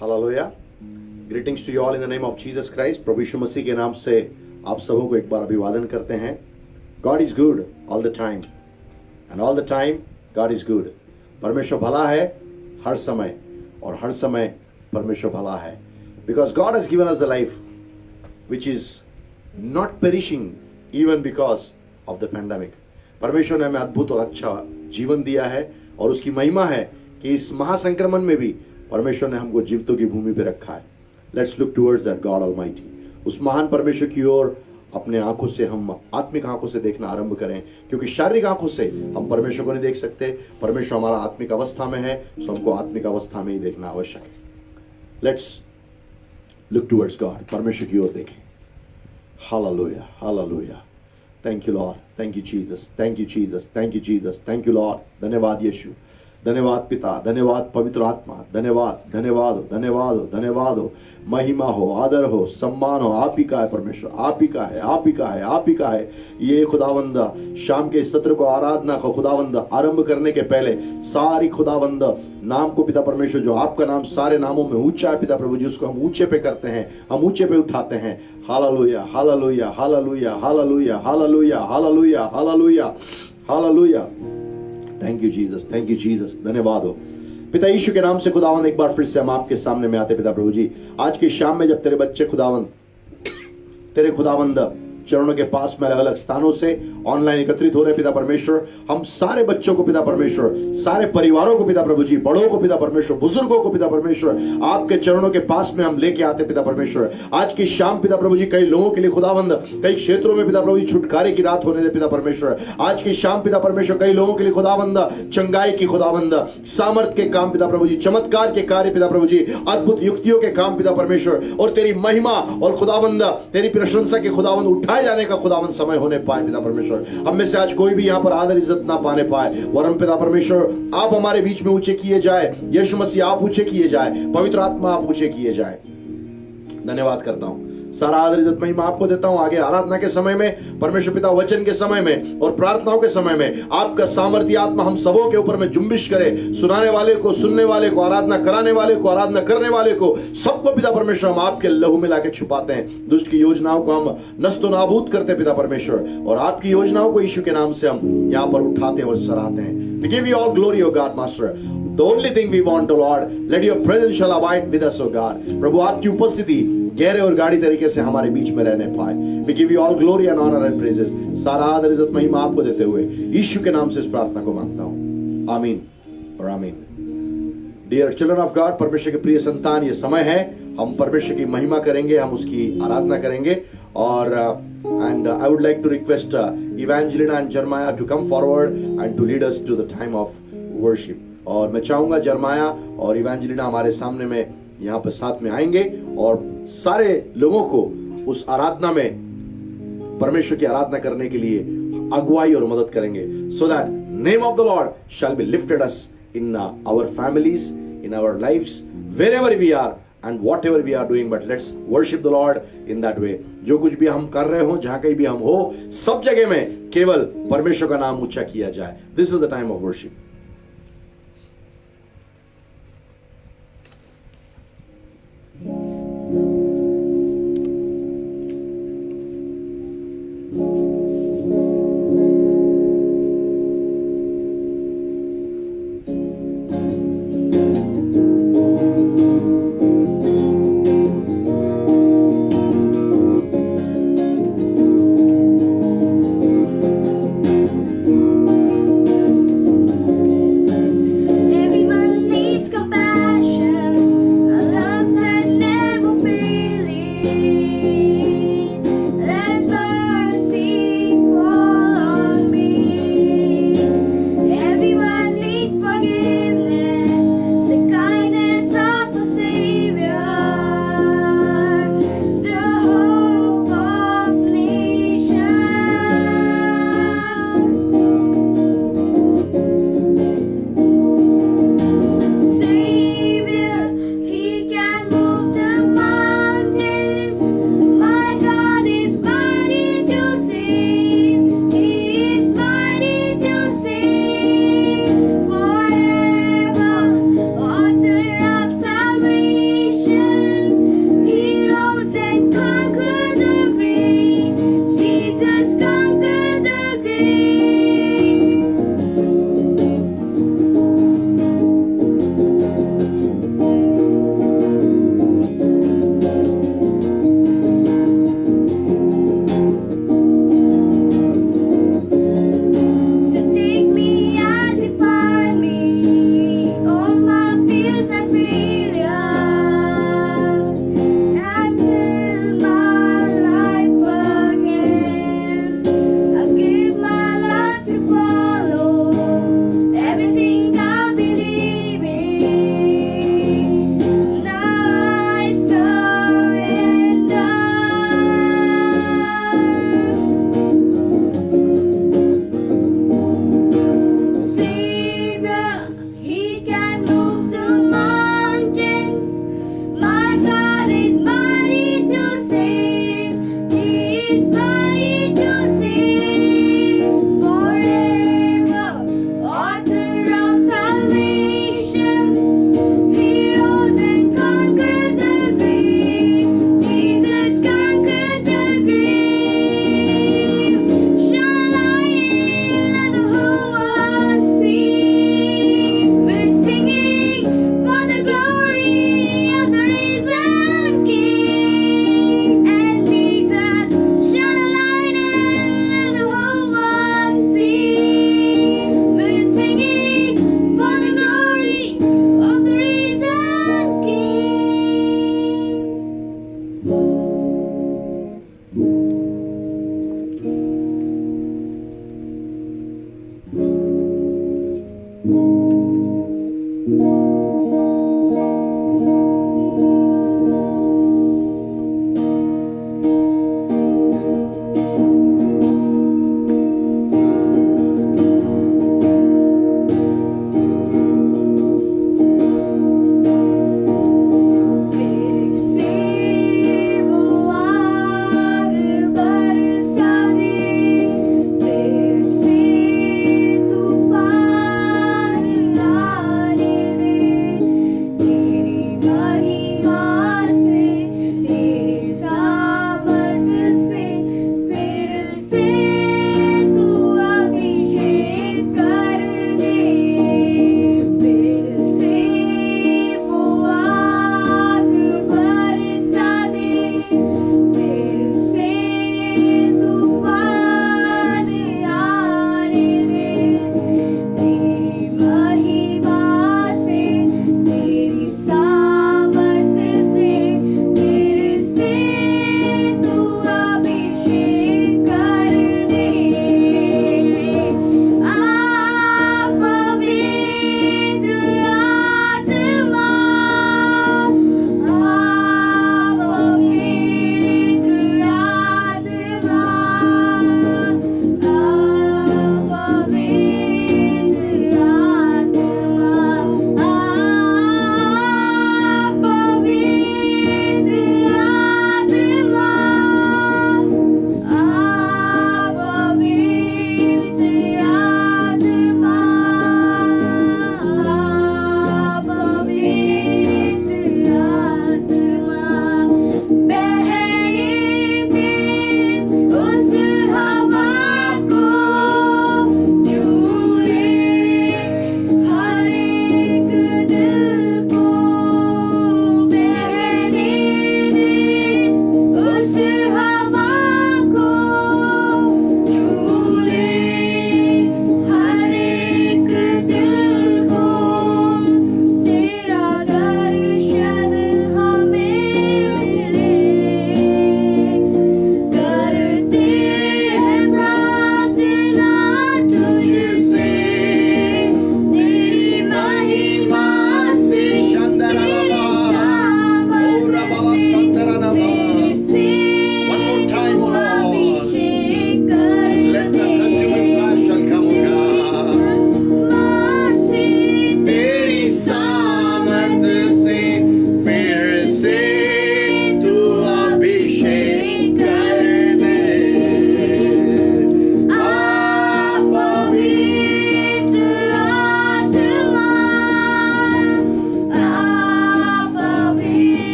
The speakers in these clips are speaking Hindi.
Hallelujah. Greetings to you all in the name of Jesus Christ. प्रभु यीशु मसीह के नाम से आप सबों को एक बार अभिवादन करते हैं। God is good all the time and all the time God is good. परमेश्वर भला है हर समय और हर समय परमेश्वर भला है। Because God has given us the life which is not perishing even because of the pandemic. परमेश्वर ने हमें अद्भुत और अच्छा जीवन दिया है और उसकी महिमा है कि इस महासंक्रमण में भी परमेश्वर ने हमको जीवितों की भूमि पे रखा है। Let's look towards that God almighty. उस महान परमेश्वर की ओर अपने आंखों से हम आत्मिक आंखों से देखना आरंभ करें, क्योंकि शारीरिक आंखों से हम परमेश्वर को नहीं देख सकते। परमेश्वर हमारा आत्मिक अवस्था में है, तो हमको आत्मिक अवस्था में ही देखना आवश्यक है। Let's look towards God. परमेश्वर की ओर देखें। Hallelujah, hallelujah. Thank you Lord, thank you Jesus, thank you Jesus, thank you Jesus, thank you Lord. धन्यवाद यीशु, धन्यवाद पिता, धन्यवाद पवित्र आत्मा, धन्यवाद, धन्यवाद हो, धन्यवाद हो, धन्यवाद हो। महिमा हो, आदर हो, सम्मान हो, आप ही का है परमेश्वर, आप ही का है, आप ही का है, आप ही का है। ये खुदावंद शाम के इस सत्र को आराधना को खुदावंद आरंभ करने के पहले सारी खुदावंद नाम को पिता परमेश्वर, जो आपका नाम सारे नामों में ऊंचा है पिता प्रभु जी, उसको हम ऊंचे पे करते हैं, हम ऊंचे पे उठाते हैं। Hallelujah, hallelujah, hallelujah, hallelujah, hallelujah, hallelujah, hallelujah, hallelujah. Thank you Jesus, thank you Jesus. धन्यवाद हो पिता यीशु के नाम से। खुदावंद एक बार फिर से हम आपके सामने में आते पिता प्रभु जी। आज की शाम में जब तेरे बच्चे खुदावंद तेरे खुदावंद चरणों के पास में अलग अलग स्थानों से ऑनलाइन एकत्रित हो रहे पिता परमेश्वर, हम सारे बच्चों को पिता परमेश्वर, सारे परिवारों को पिता प्रभु जी, बड़ों को पिता परमेश्वर, बुजुर्गों को पिता परमेश्वर, आपके चरणों के पास में हम लेके आते पिता परमेश्वर। आज की शाम पिता प्रभु जी कई लोगों के लिए खुदावंद कई क्षेत्रों में पिता प्रभु जी छुटकारे की रात होने दे पिता परमेश्वर। आज की शाम पिता परमेश्वर कई लोगों के लिए खुदावंद चंगाई की खुदावंद सामर्थ के काम पिता प्रभु जी, चमत्कार के कार्य पिता प्रभु जी, अद्भुत युक्तियों के काम पिता परमेश्वर, और तेरी महिमा और खुदावंद तेरी प्रशंसा के खुदावंद उठाए जाने का खुदावंद समय होने पाए पिता परमेश्वर। हम में से आज कोई भी यहाँ पर आदर इज्जत ना पाने पाए, वरन पिता परमेश्वर आप हमारे बीच में ऊंचे किए जाए। यीशु मसीह आप ऊंचे किए जाए, पवित्र आत्मा आप ऊंचे किए जाए। धन्यवाद करता हूं, सारा आदर इज्जत महिमा आपको देता हूं। आगे आराधना के समय में परमेश्वर पिता, वचन के समय में और प्रार्थनाओं के समय में आपका सामर्थ्य आत्मा हम सबों के ऊपर में जुम्बिश करे। सुनाने वाले को, सुनने वाले को, आराधना कराने वाले को, आराधना करने वाले को, सबको पिता परमेश्वर हम आपके लहू में लाके छुपाते हैं। दुष्ट की योजनाओं को हम नस्तो नाबूद करते पिता परमेश्वर, और आपकी योजनाओं को यीशु के नाम से हम यहाँ पर उठाते हैं और सराहते हैं। We give you all glory, O God, Master. The only thing we want, O Lord, let your presence shall abide with us, O God. प्रभु आपकी उपस्थिति गहरे और गाढ़ी तरीके से हमारे बीच में रहने पाए। We give you all glory and honor and praises. सारा आदर इज्जत महिमा आपको देते हुए यीशु के नाम से इस प्रार्थना को मांगता हूँ, आमीन और आमीन। डियर चिल्ड्रन ऑफ गॉड, परमेश्वर के प्रिय संतान, ये समय है हम परमेश्वर की महिमा करेंगे, हम उसकी आराधना करेंगे। और and I would like to request Evangelina and Jeremiah to come forward and to lead us to the time of worship. और मैं चाहूंगा जरमाया और इवेंजेलिना हमारे सामने में यहाँ पर साथ में आएंगे और सारे लोगों को उस आराधना में परमेश्वर की आराधना करने के लिए अगुवाई और मदद करेंगे, so that name of the Lord shall be lifted us in our families, in our lives, wherever we are and whatever we are doing. But let's worship the Lord in that way. जो कुछ भी हम कर रहे हो, जहां कहीं भी हम हो, सब जगह में केवल परमेश्वर का नाम ऊंचा किया जाए। This is the time of worship.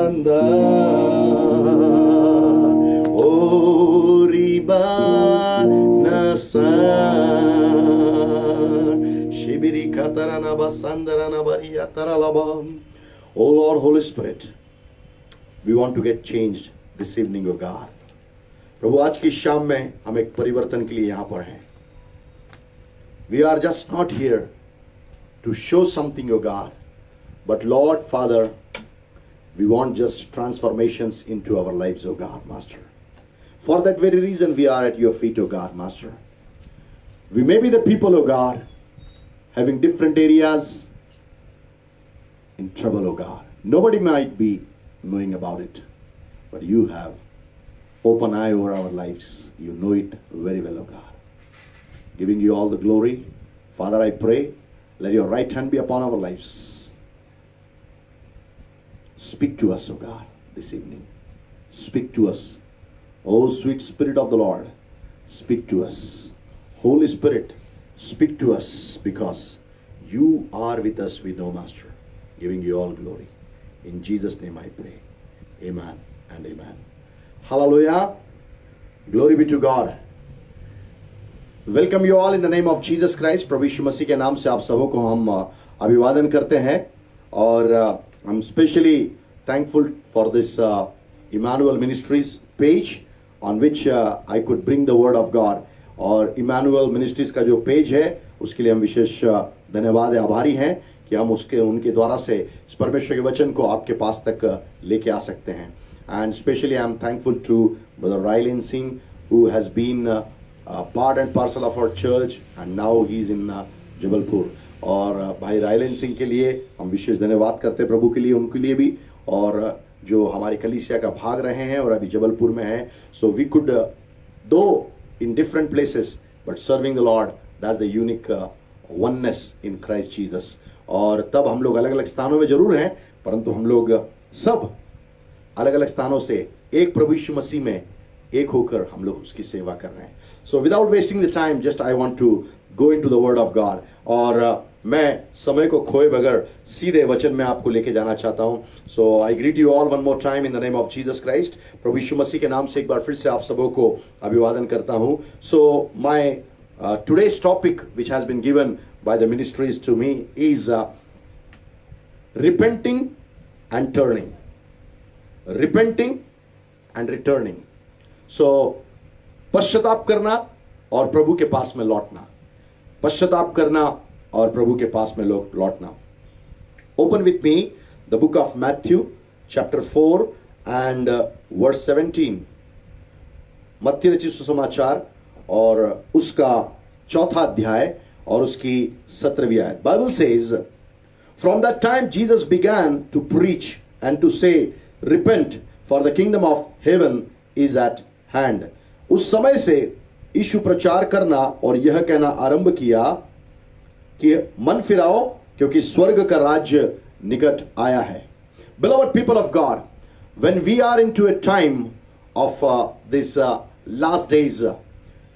nanda oriba nasa shibiri katarana basandarana bariyataralabam. Oh Lord, Holy Spirit, we want to get changed this evening, O God. प्रभु आज की शाम में हम एक परिवर्तन के लिए यहां पर हैं. We are just not here to show something, O God, but Lord, Father, we want just transformations into our lives, O God, Master. For that very reason we are at your feet, O God, Master. We may be the people, O God, having different areas in trouble, O God. Nobody might be knowing about it, but you have open eye over our lives. You know it very well, O God. Giving you all the glory. Father, I pray, let your right hand be upon our lives. Speak to us, O God, this evening. Speak to us. O sweet Spirit of the Lord, speak to us. Holy Spirit, speak to us, because you are with us, we know, Master. Giving you all glory. In Jesus' name I pray. Amen and amen. Hallelujah. Glory be to God. Welcome you all in the name of Jesus Christ. प्रभु यीशु मसीह के नाम से आप सबों को हम अभिवादन करते हैं. और I'm specially thankful for this Emmanuel Ministries page on which I could bring the word of God. और Emmanuel Ministries का जो पेज है उसके लिए हम विशेष धन्यवाद आभारी हैं कि हम उनके द्वारा से इस परमेश्वर के वचन को आपके पास तक लेके आ सकते हैं. And especially I am thankful to Brother Rylan Singh, who has been part and parcel of our church, and now he is in Jabalpur. और भाई रायलन सिंह के लिए हम विशेष धन्यवाद करते हैं, प्रभु के लिए, उनके लिए भी, और जो हमारी कलीसिया का भाग रहे हैं और अभी जबलपुर में हैं. So we could though in different places but serving the Lord, that's the unique oneness in Christ Jesus. और तब हम लोग अलग अलग स्थानों में जरूर हैं, परंतु हम लोग सब अलग अलग स्थानों से एक प्रभु यीशु मसीह में एक होकर हम लोग उसकी सेवा कर रहे हैं. So without wasting the time, just I want to go into the word of God. और मैं समय को खोए बगैर सीधे वचन में आपको लेके जाना चाहता हूं. So I greet you all one more time in the name of Jesus Christ. प्रभु यीशु मसीह के नाम से एक बार फिर से आप सबों को अभिवादन करता हूं. So my today's topic which has been given by the ministries to me is repenting and turning. Repenting and returning. So पश्चाताप करना और प्रभु के पास में लौटना. पश्चाताप करना और प्रभु के पास में लौटना. Open with me the book of Matthew chapter 4 and verse 17. Matti रचित सुसमाचार और उसका 4था अध्याय और उसकी 17वीं आयत. Bible says, from that time Jesus began to preach and to say Repent, for the kingdom of heaven is at hand. उस समय से यीशु प्रचार करना और यह कहना आरंभ किया कि मन फिराओ, क्योंकि स्वर्ग का राज्य निकट आया है. Beloved people of God, when we are into a time of this last days,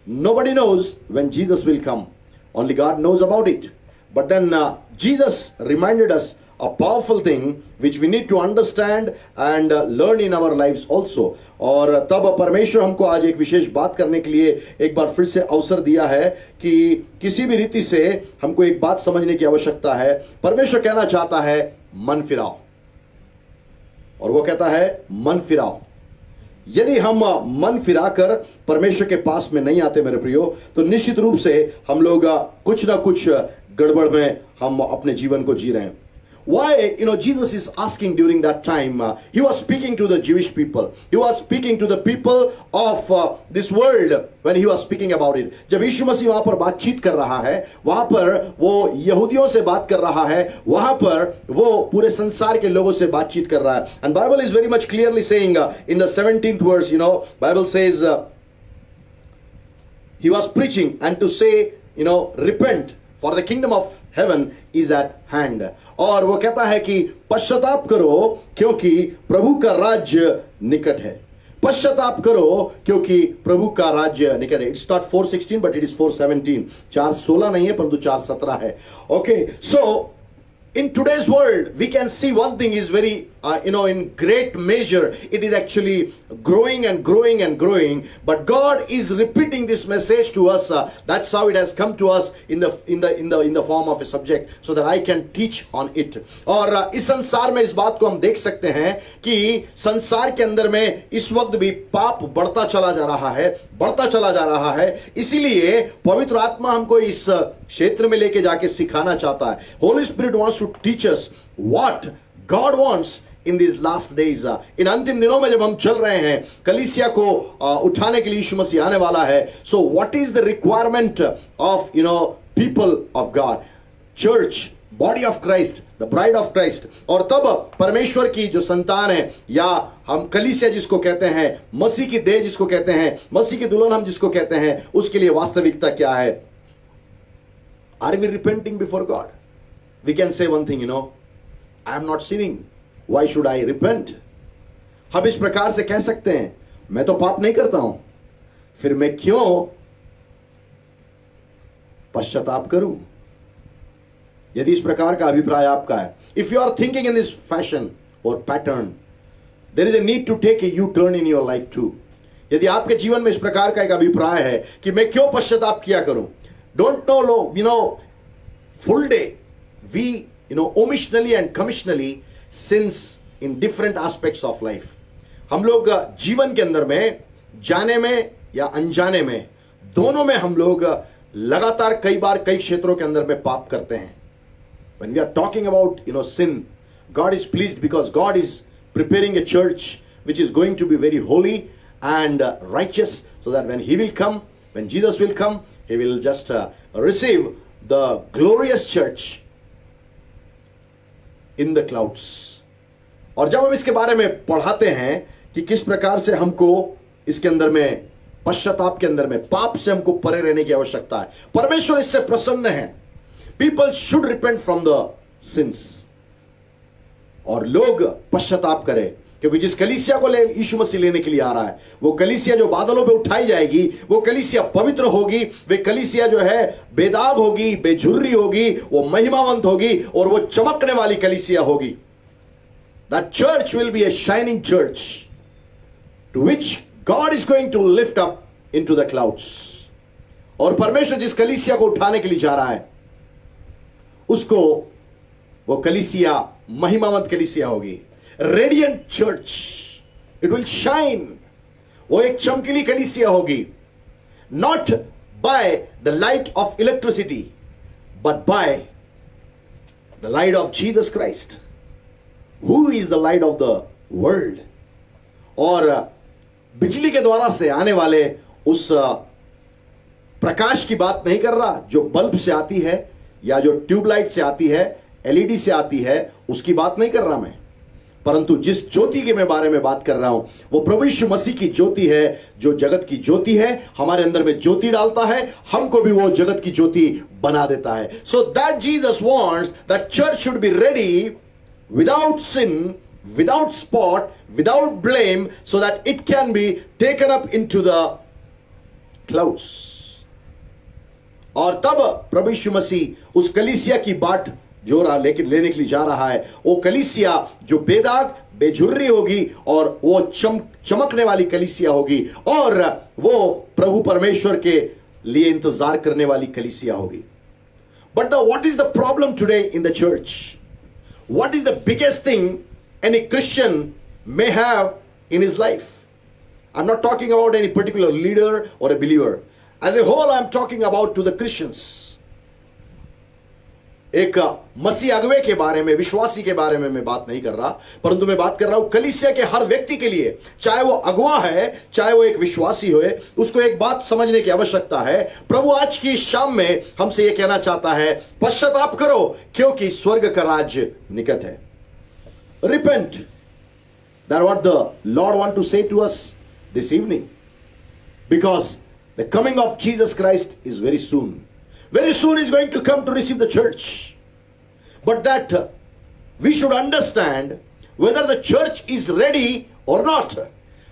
nobody knows when Jesus will come. Only God knows about it. But then Jesus reminded us a powerful thing which we need to understand and learn in our lives also. और तब परमेश्वर हमको आज एक विशेष बात करने के लिए एक बार फिर से अवसर दिया है कि किसी भी रीति से हमको एक बात समझने की आवश्यकता है. परमेश्वर कहना चाहता है मन फिराओ, और वो कहता है मन फिराओ. यदि हम मन फिराकर परमेश्वर के पास में नहीं आते मेरे प्रियो, तो निश्चित रूप से हम लोग कुछ ना कुछ गड़बड़ में हम अपने जीवन को जी रहे हैं. Why, Jesus is asking during that time, he was speaking to the Jewish people. He was speaking to the people of this world when he was speaking about it. जब यीशु मसीह वहां पर बातचीत कर रहा है, वहां पर वो यहूदियों से बात कर रहा है, वहां पर वो पूरे संसार के लोगों से बातचीत कर रहा है. And Bible is very much clearly saying in the 17th verse, Bible says he was preaching and to say, repent, for the kingdom of heaven is at hand. और वो कहता है कि पश्चाताप करो क्योंकि प्रभु का राज्य निकट है. पश्चाताप करो क्योंकि प्रभु का राज्य निकट है. It's not 4:16 but it is 4:17. 4:16 नहीं है परंतु 4:17 है. Okay, so in today's world, we can see one thing is very, in great measure, it is actually growing and growing and growing. But God is repeating this message to us. That's how it has come to us in the form of a subject, so that I can teach on it. और इस संसार में इस बात को हम देख सकते हैं कि संसार के अंदर में इस वक्त भी पाप बढ़ता चला जा रहा है, बढ़ता चला जा रहा है. इसीलिए पवित्र आत्मा हमको इस क्षेत्र में लेके जाके सिखाना चाहता है. Holy Spirit wants to teach us what God wants in this last days. इन अंतिम दिनों में जब हम चल रहे हैं, कलीसिया को उठाने के लिए यीशु मसीह आने वाला है. So what is the requirement of people of God, church, body of Christ, the bride of Christ. और तब परमेश्वर की जो संतान है, या हम कलीसिया जिसको कहते हैं, मसीह की देह जिसको कहते हैं, मसीह की दुल्हन हम जिसको कहते हैं, उसके लिए वास्तविकता क्या है? Are we repenting before God? We can say one thing, I am not sinning. Why should I repent? हम इस प्रकार से कह सकते हैं, मैं तो पाप नहीं करता हूं, फिर मैं क्यों पश्चाताप करूं? यदि इस प्रकार का अभिप्राय आपका है, if you are thinking in this fashion or pattern, there is a need to take a U-turn in your life too. यदि आपके जीवन में इस प्रकार का एक अभिप्राय है कि मैं क्यों पश्चाताप किया करूं, don't know, full day we, omissionally and commissionally sins in different aspects of life. हम लोग जीवन के अंदर में, जाने में या अनजाने में, दोनों में हम लोग लगातार कई बार कई क्षेत्रों के अंदर में पाप करते हैं. When we are talking about, sin, God is pleased because God is preparing a church which is going to be very holy and righteous, so that when He will come, when Jesus will come, He will just receive the glorious church in the clouds. और जब हम इसके बारे में पढ़ाते हैं कि किस प्रकार से हमको इसके अंदर में, पश्चाताप के अंदर में, पाप से हमको परे रहने की आवश्यकता है, परमेश्वर इससे प्रसन्न है. People should repent from the sins. और लोग पश्चाताप करें, क्योंकि जिस कलीसिया को यीशु मसीह लेने के लिए आ रहा है, वो कलीसिया जो बादलों पे उठाई जाएगी, वो कलीसिया पवित्र होगी, वे कलीसिया जो है बेदाग होगी, बेझुर्री होगी, वो महिमावंत होगी, और वो चमकने वाली कलीसिया होगी. That church will be a shining church to which God is going to lift up into the clouds. और परमेश्वर जिस कलीसिया को उठाने के लिए जा रहा है, उसको वो कलीसिया महिमावंत कलीसिया होगी. Radiant church, it will shine. वो एक चमकीली कलीसिया होगी. Not by the light of electricity, but by the light of Jesus Christ, who is the light of the world. और बिजली के द्वारा से आने वाले उस प्रकाश की बात नहीं कर रहा जो बल्ब से आती है, या जो ट्यूबलाइट से आती है, एलईडी से आती है, उसकी बात नहीं कर रहा मैं. परंतु जिस ज्योति के मैं बारे में बात कर रहा हूं, वो प्रभु यीशु मसीह की ज्योति है, जो जगत की ज्योति है, हमारे अंदर में ज्योति डालता है, हमको भी वो जगत की ज्योति बना देता है. So that Jesus wants that church should be ready without sin, without spot, without blame, so that it can be taken up into the clouds. और तब प्रभु यीशु मसीह उस कलीसिया की बाट जो लेने के लिए जा रहा है, वो कलीसिया जो बेदाग बेझुर्री होगी, और वो चमकने वाली कलीसिया होगी, और वो प्रभु परमेश्वर के लिए इंतजार करने वाली कलीसिया होगी. But what is the problem today in the church? What is the biggest thing any Christian may have in his life? I'm not talking about any particular leader or a believer. As a whole, I'm talking about to the Christians. एक मसीह अगुवे के बारे में, विश्वासी के बारे में मैं बात नहीं कर रहा, परंतु मैं बात कर रहा हूं कलीसिया के हर व्यक्ति के लिए, चाहे वो अगुवा है, चाहे वो एक विश्वासी हो, उसको एक बात समझने की आवश्यकता है. प्रभु आज की शाम में हमसे ये कहना चाहता है, पश्चाताप करो, क्योंकि स्वर्ग का राज्य निकट है. Repent. That's what the Lord wants to say to us this evening. Because the coming of Jesus Christ is very soon. Very soon He's going to come to receive the church. But that we should understand whether the church is ready or not.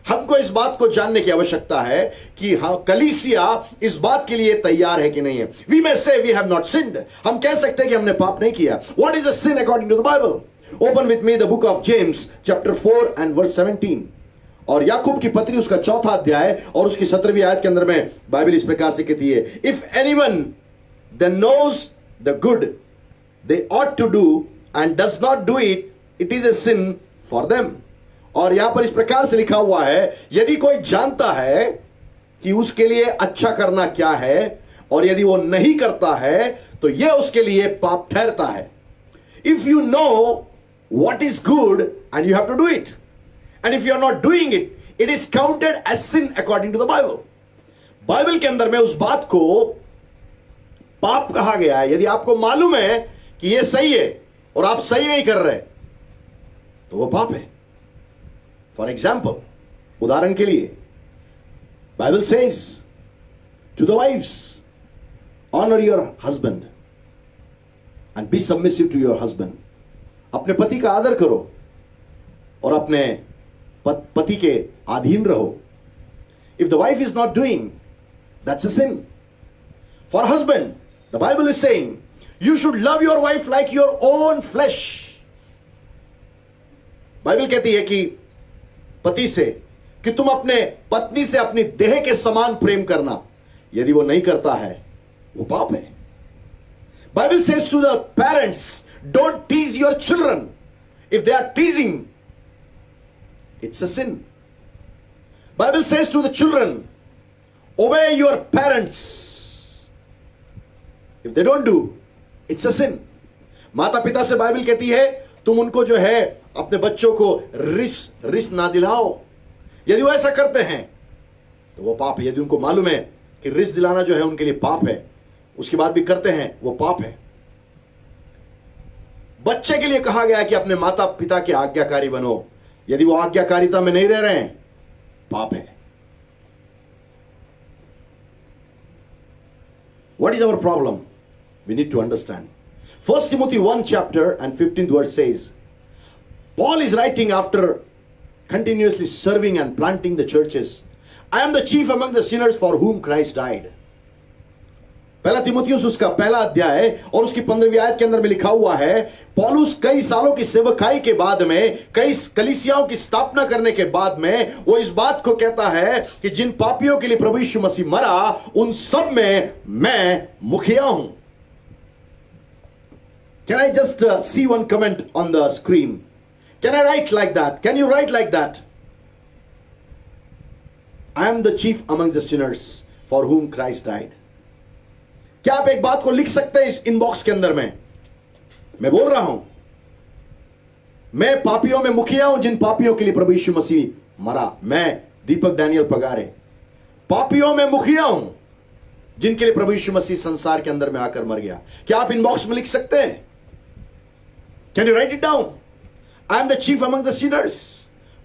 हमको इस बात को जानने की आवश्यकता है कि हाँ, कलीसिया इस बात के लिए तैयार है कि नहीं है। वी मे से वी हैव नॉट सिन्ड, हम कह सकते हैं कि हमने पाप नहीं किया। What is a sin according to the Bible? Open with me the book of James chapter 4 and verse 17। और याकूब की पत्री उसका 4वां अध्याय और उसकी 17वीं आयत के अंदर में बाइबल इस प्रकार से कहती है, if anyone then knows the good they ought to do and does not do it, it is a sin for them. और यहां पर इस प्रकार से लिखा हुआ है, यदि कोई जानता है कि उसके लिए अच्छा करना क्या है और यदि वो नहीं करता है तो यह उसके लिए पाप ठहरता है। If you know what is good and you have to do it, and if you are not doing it, it is counted as sin according to the Bible. Bible के अंदर में उस बात को पाप कहा गया है। यदि आपको मालूम है कि यह सही है और आप सही नहीं कर रहे तो वो पाप है। फॉर एग्जाम्पल, उदाहरण के लिए, Bible says to the wives, honour your husband and be submissive to your husband. अपने पति का आदर करो और अपने पति के अधीन रहो। If the wife is not doing, that's a sin. For husband, the Bible is saying you should love your wife like your own flesh. Bible कहती है कि पति से कि तुम अपने पत्नी से अपनी देह के समान प्रेम करना। यदि वो नहीं करता है वो पाप है। Bible says to the parents, don't tease your children. If they are teasing, it's a sin. Bible says to the children, obey your parents. If they don't do, it's a sin. माता पिता से बाइबल कहती है तुम उनको जो है अपने बच्चों को रिस ना दिलाओ। यदि वो ऐसा करते हैं तो वो पाप है। यदि उनको मालूम है कि रिस दिलाना जो है उनके लिए पाप है, उसके बाद भी करते हैं, वो पाप है। बच्चे के लिए कहा गया है कि अपने माता पिता के आज्ञाकारी बनो। यदि वो आज्ञाकारिता में नहीं रह रहे हैं, पाप है। What is our problem? We need to understand. 1 Timothy 1 chapter and 15th verse says, Paul is writing after continuously serving and planting the churches, I am the chief among the sinners for whom Christ died. पहला तिमुथियुस उसका पहला अध्याय और उसकी 15वीं आयत के अंदर में लिखा हुआ है, पौलुस कई सालों की सेवकाई के बाद में, कई कलीसियाओं की स्थापना करने के बाद में वो इस बात को कहता है कि जिन पापियों के लिए प्रभु यीशु मसीह मरा, उन सब में मैं मुखिया हूं। Can I just see one comment on the screen? Can I write like that? Can you write like that? I am the chief among the sinners for whom Christ died. क्या आप एक बात को लिख सकते हैं इस इनबॉक्स के अंदर में? मैं बोल रहा हूं, मैं पापियों में मुखिया हूं जिन पापियों के लिए प्रभु यीशु मसीह मरा। मैं दीपक डैनियल पगारे पापियों में मुखिया हूं जिनके लिए प्रभु यीशु मसीह संसार के अंदर में आकर मर गया। क्या आप इनबॉक्स में लिख सकते हैं? Can you write it down? I am the chief among the sinners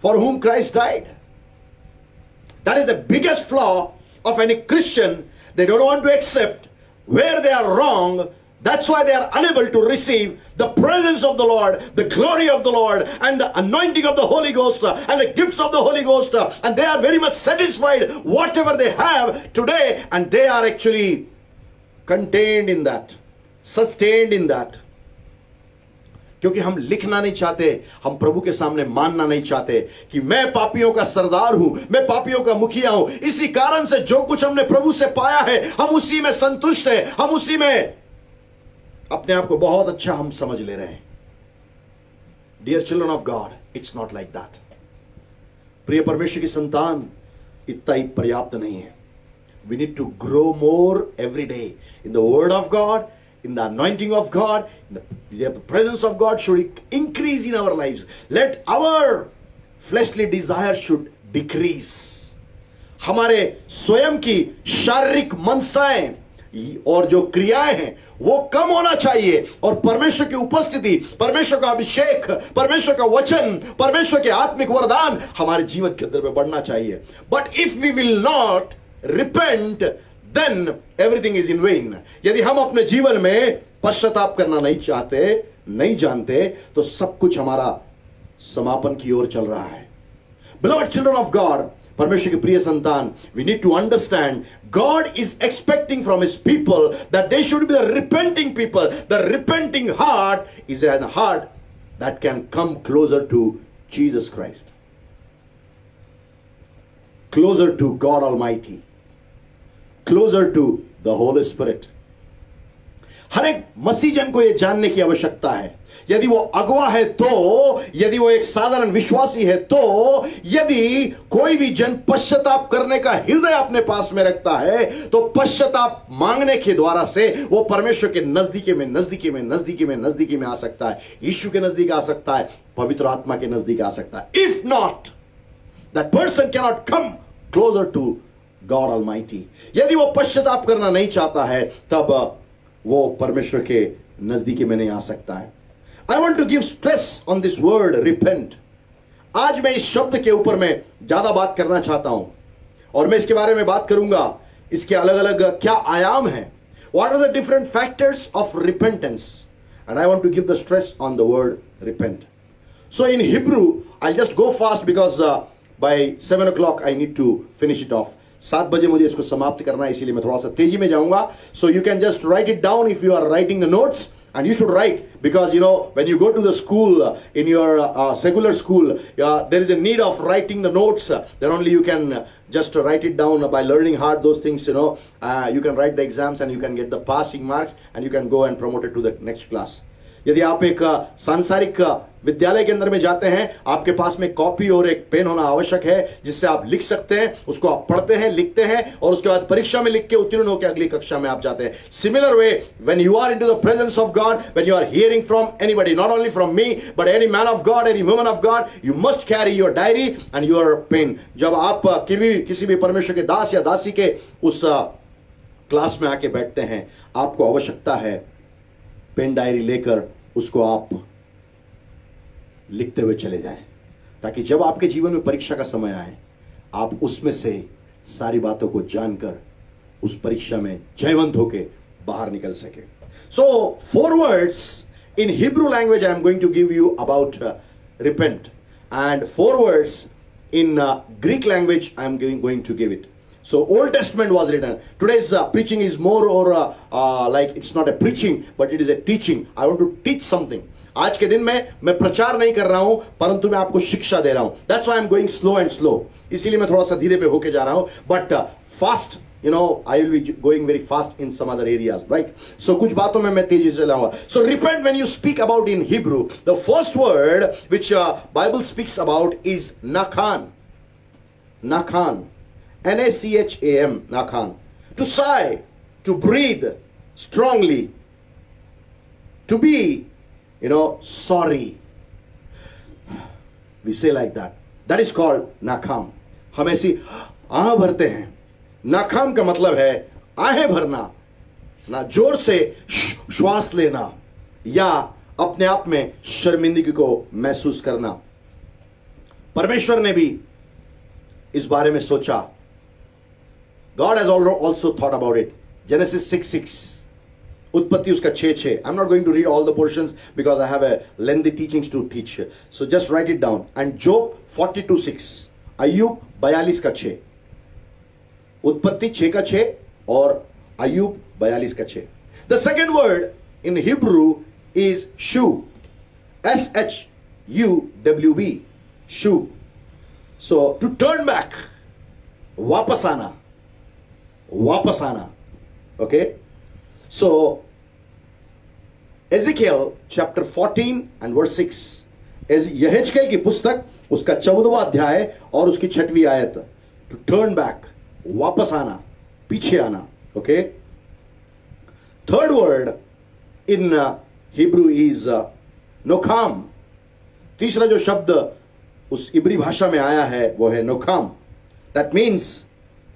for whom Christ died. That is the biggest flaw of any Christian. They don't want to accept where they are wrong. That's why they are unable to receive the presence of the Lord, the glory of the Lord, and the anointing of the Holy Ghost, and the gifts of the Holy Ghost. And they are very much satisfied whatever they have today, and they are actually contained in that, sustained in that. क्योंकि हम लिखना नहीं चाहते, हम प्रभु के सामने मानना नहीं चाहते कि मैं पापियों का सरदार हूं, मैं पापियों का मुखिया हूं। इसी कारण से जो कुछ हमने प्रभु से पाया है, हम उसी में संतुष्ट हैं, हम उसी में अपने आप को बहुत अच्छा हम समझ ले रहे हैं। Dear children of God, it's not like that. प्रिय परमेश्वर की संतान, इतना ही पर्याप्त नहीं है। We need to grow more every day in the word of God, in the anointing of God, in the presence of God should increase in our lives. Let our fleshly desire should decrease. हमारे स्वयं की शारीरिक मनसाएं और जो क्रियाएं हैं वो कम होना चाहिए, और परमेश्वर की उपस्थिति, परमेश्वर का अभिषेक, परमेश्वर का वचन, परमेश्वर के आत्मिक वरदान हमारे जीवन के अंदर में बढ़ना चाहिए। But if we will not repent, then everything is in vain. यदि हम अपने जीवन में पश्चाताप करना नहीं चाहते, नहीं जानते, तो सब कुछ हमारा समापन की ओर चल रहा है। Beloved children of God, परमेश्वर के प्रिय संतान, we need to understand God is expecting from his people that they should be the repenting people. The repenting heart is an heart that can come closer to Jesus Christ, closer to God Almighty, closer to the Holy Spirit. हर एक मसीह जन को यह जानने की आवश्यकता है, यदि वो अगुआ है तो, यदि वो एक साधारण विश्वासी है तो, यदि कोई भी जन पश्चाताप करने का हृदय अपने पास में रखता है तो पश्चाताप मांगने के द्वारा से वो परमेश्वर के नजदीकी में आ सकता है, यीशु के नजदीक आ सकता है, पवित्र आत्मा के नजदीक आ सकता है. If not, that person can not come closer to God almighty. यदि वो पश्चाताप करना नहीं चाहता है तब वो परमेश्वर के नजदीकी में नहीं आ सकता है. I want to give stress on this word repent. आज मैं इस शब्द के ऊपर मैं ज्यादा बात करना चाहता हूं और मैं इसके बारे में बात करूंगा. इसके अलग अलग क्या आयाम हैं, what are the different factors of repentance, and I want to give the stress on the word repent. So in Hebrew, I just go fast because by 7 o'clock I need to finish it off. 7 बजे मुझे इसको समाप्त करना है, इसीलिए मैं थोड़ा सा तेजी में जाऊंगा. So you can just write it down if you are writing the notes, and you should write, because you know when you go to the school, in your secular school, there is a need of writing the notes. Then only you can just write it down. By learning hard those things, you know, you can write the exams and you can get the passing marks and you can go and promote it to the next class. यदि आप एक सांसारिक विद्यालय के अंदर में जाते हैं, आपके पास में कॉपी और एक पेन होना आवश्यक है जिससे आप लिख सकते हैं, उसको आप पढ़ते हैं, लिखते हैं और उसके बाद परीक्षा में लिख के उत्तीर्ण होकर अगली कक्षा में आप जाते हैं. Similar way, when you are into the presence of God, when you are hearing from anybody, not only from me but any man of God, any woman of God, you must carry your diary and your pen. जब आप किसी भी परमेश्वर के दास या दासी के उस क्लास में आके बैठते हैं, आपको आवश्यकता है पेन डायरी लेकर उसको आप लिखते हुए चले जाएं, ताकि जब आपके जीवन में परीक्षा का समय आए, आप उसमें से सारी बातों को जानकर उस परीक्षा में जयवंत होकर बाहर निकल सके. सो 4 words in Hebrew language I am going to give you about repent, and 4 words in Greek language I am going to give it. So Old Testament was written. Today's preaching is more or like it's not a preaching but it is a teaching. I want to teach something. आज के दिन में मैं प्रचार नहीं कर रहा हूं, परंतु मैं आपको शिक्षा दे रहा हूं. That's why I'm going slow and slow. इसीलिए मैं थोड़ा सा धीरे पे होके जा रहा हूं. But fast, you know, I will be going very fast in some other areas, right? So कुछ बातों में मैं तेजी से लाऊंगा. So repent, when you speak about in Hebrew, the first word which Bible speaks about is nakhan. Nakhan. N-A-C-H-A-M, nakhan. To sigh, to breathe strongly, to be, you know, sorry. We say like that. That is called nakam. हम ऐसी आह भरते हैं. नाकाम का मतलब है आहें भरना, ना जोर से श्वास लेना या अपने आप में शर्मिंदगी को महसूस करना. परमेश्वर ने भी इस बारे में सोचा. God has also thought about it. Genesis 6:6. उत्पत्ति उसका 6:6. I'm not going to read all the portions because I have a lengthy teachings to teach. So just write it down. And Job 42:6. अय्यूब 42 का 6. उत्पत्ति 6 का 6 और अय्यूब 42 का 6. The second word in Hebrew is shu. S-H-U-W-B. Shu. So to turn back. वापस आना. वापस आना. Okay, so Ezekiel chapter 14 and verse 6. यहेजकेल की पुस्तक उसका 14वां अध्याय और उसकी 6वीं आयत. To turn back, वापस आना, पीछे आना. Okay, third word in Hebrew is नोखाम. तीसरा जो शब्द उस इब्री भाषा में आया है वो है नोखाम. That means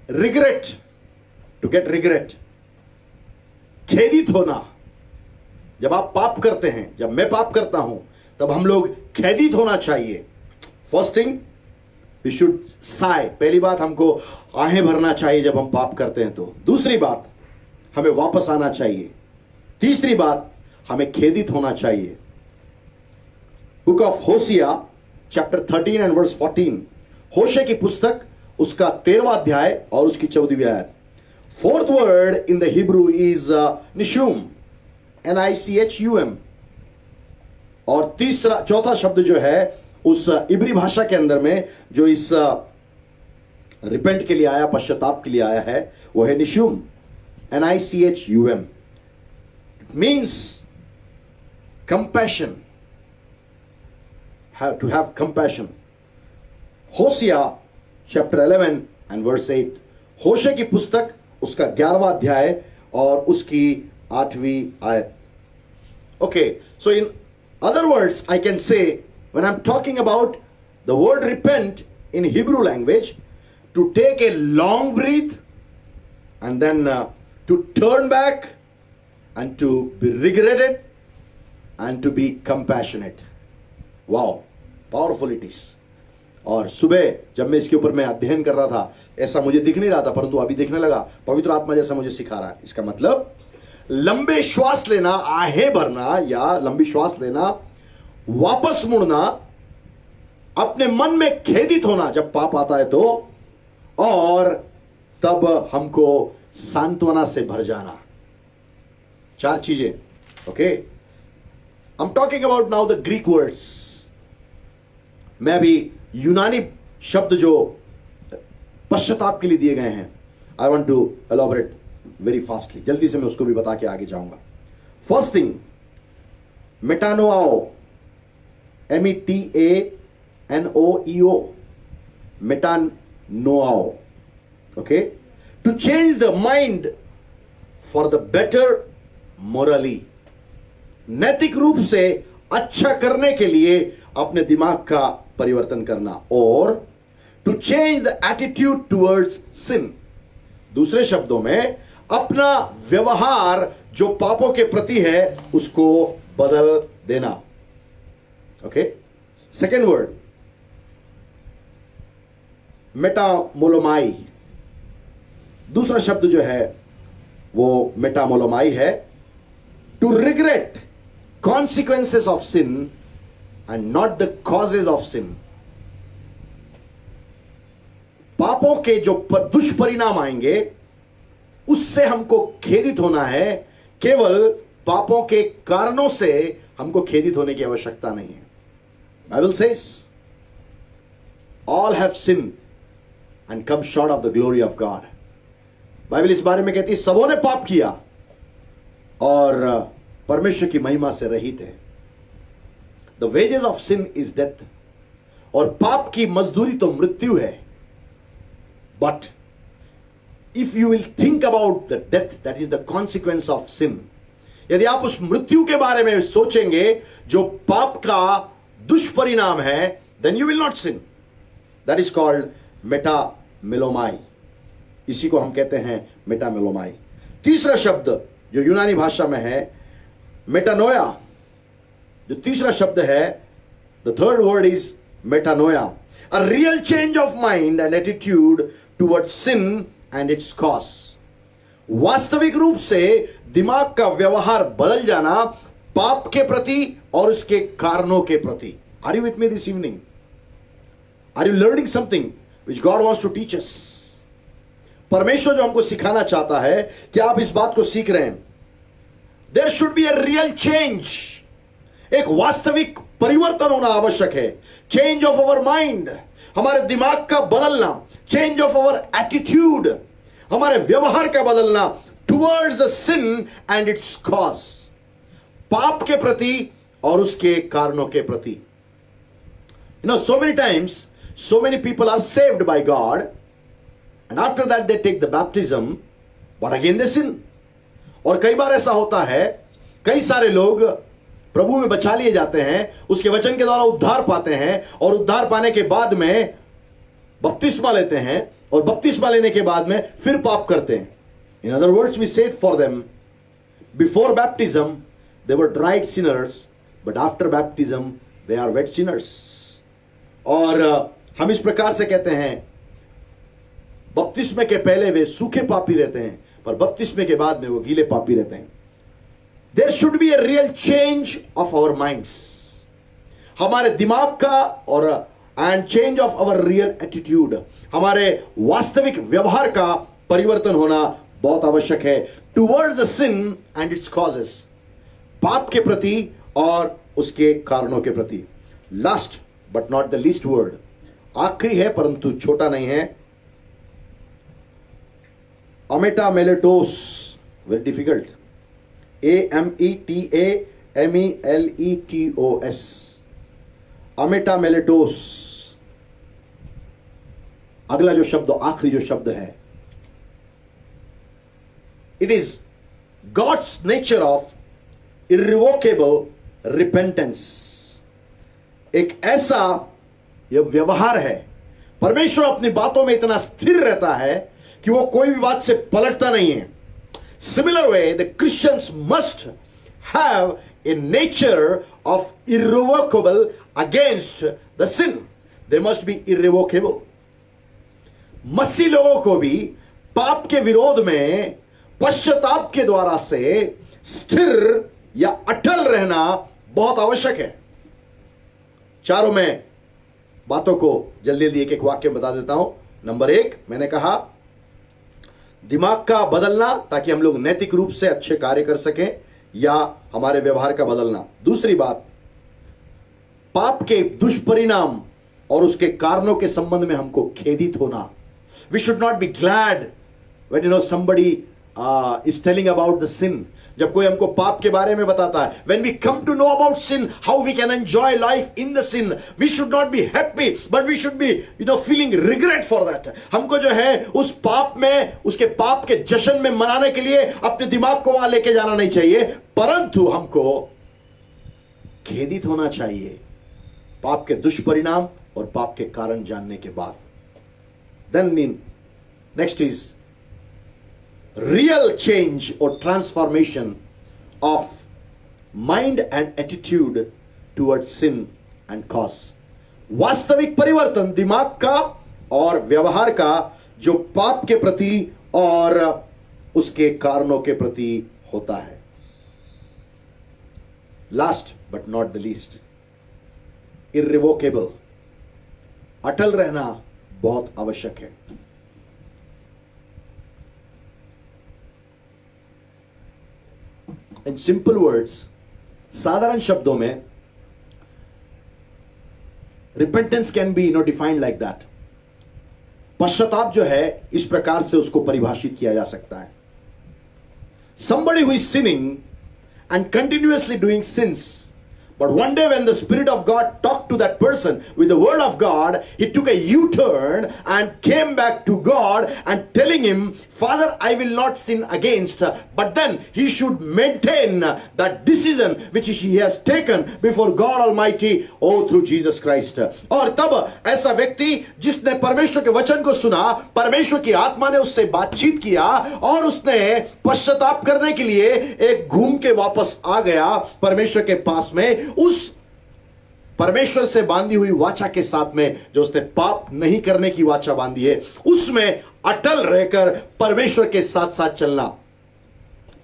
regret. To get regret. खेदित होना. जब आप पाप करते हैं, जब मैं पाप करता हूं, तब हम लोग खेदित होना चाहिए. First thing, we should say. पहली बात, हमको आहें भरना चाहिए जब हम पाप करते हैं तो. दूसरी बात, हमें वापस आना चाहिए. तीसरी बात, हमें खेदित होना चाहिए. Book of Hosea chapter 13 and verse 14. Hoshe की पुस्तक उसका 13वां अध्याय और उसकी 14वीं आयत। Fourth word in the Hebrew is nichum, NICHUM। और चौथा शब्द जो है उस इब्री भाषा के अंदर में जो इस रिपेंट के लिए आया, पश्चाताप के लिए आया है, वो है निशूम, NICHUM। It means compassion, to have compassion। Hosea chapter 11 and verse 8। Hoshe की पुस्तक उसका 11वां अध्याय और उसकी 8वीं आयत। Okay, so in other words I can say, when I'm talking about the word repent in Hebrew language, to take a long breath and then to turn back and to be regretted and to be compassionate। Wow, powerful it is. और सुबह जब मैं इसके ऊपर मैं अध्ययन कर रहा था, ऐसा मुझे दिख नहीं रहा था, परंतु अभी दिखने लगा, पवित्र आत्मा जैसा मुझे सिखा रहा है। इसका मतलब लंबे श्वास लेना, आहें भरना या लंबी श्वास लेना, वापस मुड़ना, अपने मन में खेदित होना जब पाप आता है तो, और तब हमको सांत्वना से भर जाना। 4 चीजें। Okay, I am talking about now the Greek words. मैं अभी यूनानी शब्द जो पश्चाताप के लिए दिए गए हैं, I want to elaborate very fastly, जल्दी से मैं उसको भी बता के आगे जाऊंगा। First thing, metanoeo, METANOEO, metanoeo. Okay, to change the mind for the better morally, नैतिक रूप से अच्छा करने के लिए अपने दिमाग का परिवर्तन करना। और to change the attitude towards sin, दूसरे शब्दों में अपना व्यवहार जो पापों के प्रति है उसको बदल देना। ओके, सेकेंड वर्ड मेटामोलोमाई, दूसरा शब्द जो है वो मेटामोलोमाई है। To regret consequences of sin and not the causes of sin। पापों के जो दुष्परिणाम आएंगे उससे हमको खेदित होना है, केवल पापों के कारणों से हमको खेदित होने की आवश्यकता नहीं है। Bible says all have sinned and come short of the glory of God। Bible इस बारे में कहती है सबों ने पाप किया और परमेश्वर की महिमा से रहित है। The wages of sin is death, और पाप की मजदूरी तो मृत्यु है। But if you will think about the death that is the consequence of sin, यदि आप उस मृत्यु के बारे में सोचेंगे जो पाप का दुष्परिणाम है, then you will not sin. That is called metamelomai. इसी को हम कहते हैं मेटामेलोमाई। तीसरा शब्द जो यूनानी भाषा में है मेटानोया, जो तीसरा शब्द है, the third word is metanoia, a real change of mind and attitude toward sin and its cause. वास्तविक रूप से दिमाग का व्यवहार बदल जाना पाप के प्रति और इसके कारणों के प्रति। Are you with me this evening? Are you learning something which God wants to teach us? परमेश्वर जो हमको सिखाना चाहता है, क्या आप इस बात को सीख रहे हैं? There should be a real change, एक वास्तविक परिवर्तन होना आवश्यक है। चेंज ऑफ अवर माइंड, हमारे दिमाग का बदलना, चेंज ऑफ अवर एटीट्यूड, हमारे व्यवहार का बदलना towards the sin and its cause, पाप के प्रति और उसके कारणों के प्रति। You know, so many times so many people are saved by God and after that they take the baptism but again they sin। और कई बार ऐसा होता है, कई सारे लोग प्रभु में बचा लिए जाते हैं, उसके वचन के द्वारा उद्धार पाते हैं और उद्धार पाने के बाद में बपतिस्मा लेते हैं और बपतिस्मा लेने के बाद में फिर पाप करते हैं। In other words, we said for them before baptism they were dried sinners but after baptism they are wet sinners। और हम इस प्रकार से कहते हैं बपतिस्मे के पहले वे सूखे पापी रहते हैं पर बपतिस्मे के बाद में वो गीले पापी रहते हैं। There should be a real change of our minds, हमारे दिमाग का और and change of our real attitude, हमारे वास्तविक व्यवहार का परिवर्तन होना बहुत आवश्यक है towards the sin and its causes, पाप के प्रति और उसके कारणों के प्रति। Last but not the least word, आखिरी है परंतु छोटा नहीं है, अमेटामेलेटोस, वेरी डिफिकल्ट, AMETAMELETOS, अमेटामेलेटोस। अगला जो शब्द, आखिरी जो शब्द है, it is God's nature of irrevocable repentance. एक ऐसा यह व्यवहार है, परमेश्वर अपनी बातों में इतना स्थिर रहता है कि वो कोई भी बात से पलटता नहीं है। Similar way the Christians must have a nature of irrevocable against the sin, they must be irrevocable. मसीह लोगों को भी पाप के विरोध में पश्चाताप के द्वारा से स्थिर या अटल रहना बहुत आवश्यक है। चारों में बातों को जल्दी जल्दी एक एक वाक्य बता देता हूं। नंबर 1 मैंने कहा दिमाग का बदलना ताकि हम लोग नैतिक रूप से अच्छे कार्य कर सकें, या हमारे व्यवहार का बदलना। दूसरी बात, पाप के दुष्परिणाम और उसके कारणों के संबंध में हमको खेदित होना। We should not be glad when somebody is telling about the sin, जब कोई हमको पाप के बारे में बताता है, when we come to know about sin, how we can enjoy life in the sin, we should not be happy, but we should be feeling regret for that। हमको जो है उस पाप में, उसके पाप के जश्न में मनाने के लिए अपने दिमाग को वहां लेके जाना नहीं चाहिए, परंतु हमको खेदित होना चाहिए पाप के दुष्परिणाम और पाप के कारण जानने के बाद। Then next is real change or transformation of mind and attitude towards sin and cause। वास्तविक परिवर्तन दिमाग का और व्यवहार का जो पाप के प्रति और उसके कारणों के प्रति होता है। Last but not the least, irrevocable, अटल रहना बहुत आवश्यक है। इन सिंपल वर्ड्स, साधारण शब्दों में, repentance can be defined like that. पश्चाताप जो है इस प्रकार से उसको परिभाषित किया जा सकता है। somebody who is sinning and continuously doing sins, but one day when the Spirit of God talked to that person with the word of God, he took a U-turn and came back to God and telling him, Father, I will not sin against, but then he should maintain that decision which he has taken before God Almighty, oh through Jesus Christ। और तब ऐसा व्यक्ति जिसने परमेश्वर के वचन को सुना, परमेश्वर की आत्मा ने उससे बातचीत किया और उसने पश्चाताप करने के लिए एक घूम के वापस आ गया परमेश्वर के पास में, उस परमेश्वर से बांधी हुई वाचा के साथ में जो उसने पाप नहीं करने की वाचा बांधी है, उसमें अटल रहकर परमेश्वर के साथ साथ चलना।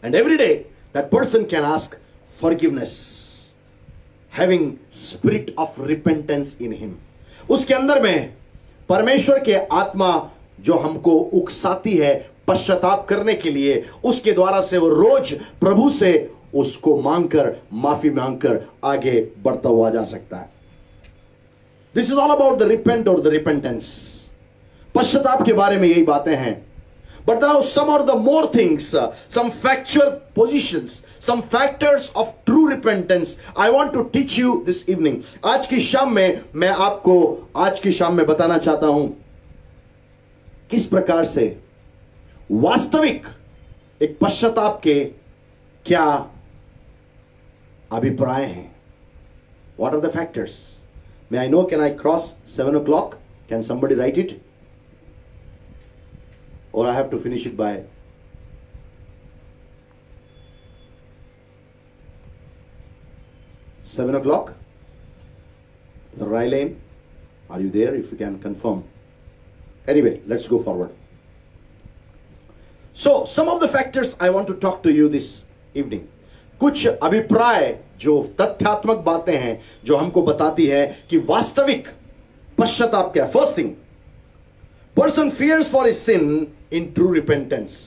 And every day that person can ask forgiveness, having spirit of repentance in him. उसके अंदर में परमेश्वर के आत्मा जो हमको उकसाती है पश्चाताप करने के लिए, उसके द्वारा से वो रोज प्रभु से उसको मांगकर, माफी मांगकर आगे बढ़ता हुआ जा सकता है। This is all about the repent और द रिपेंटेंस। पश्चाताप के बारे में यही बातें हैं। बट नाउ सम और the more things, some factual positions, some factors of true repentance I want to teach you this evening। आज की शाम में मैं आपको आज की शाम में बताना चाहता हूं किस प्रकार से वास्तविक एक पश्चाताप के क्या अभिप्राय हैं। What are the factors? May I know, can I cross 7 o'clock? Can somebody write it? Or I have to finish it by 7 o'clock? Rylane, are you there? If you can confirm. Anyway, let's go forward. So, some of the factors I want to talk to you this evening. कुछ अभिप्राय जो तथ्यात्मक बातें हैं जो हमको बताती है कि वास्तविक पश्चाताप क्या है? First thing, person fears for his sin in true repentance.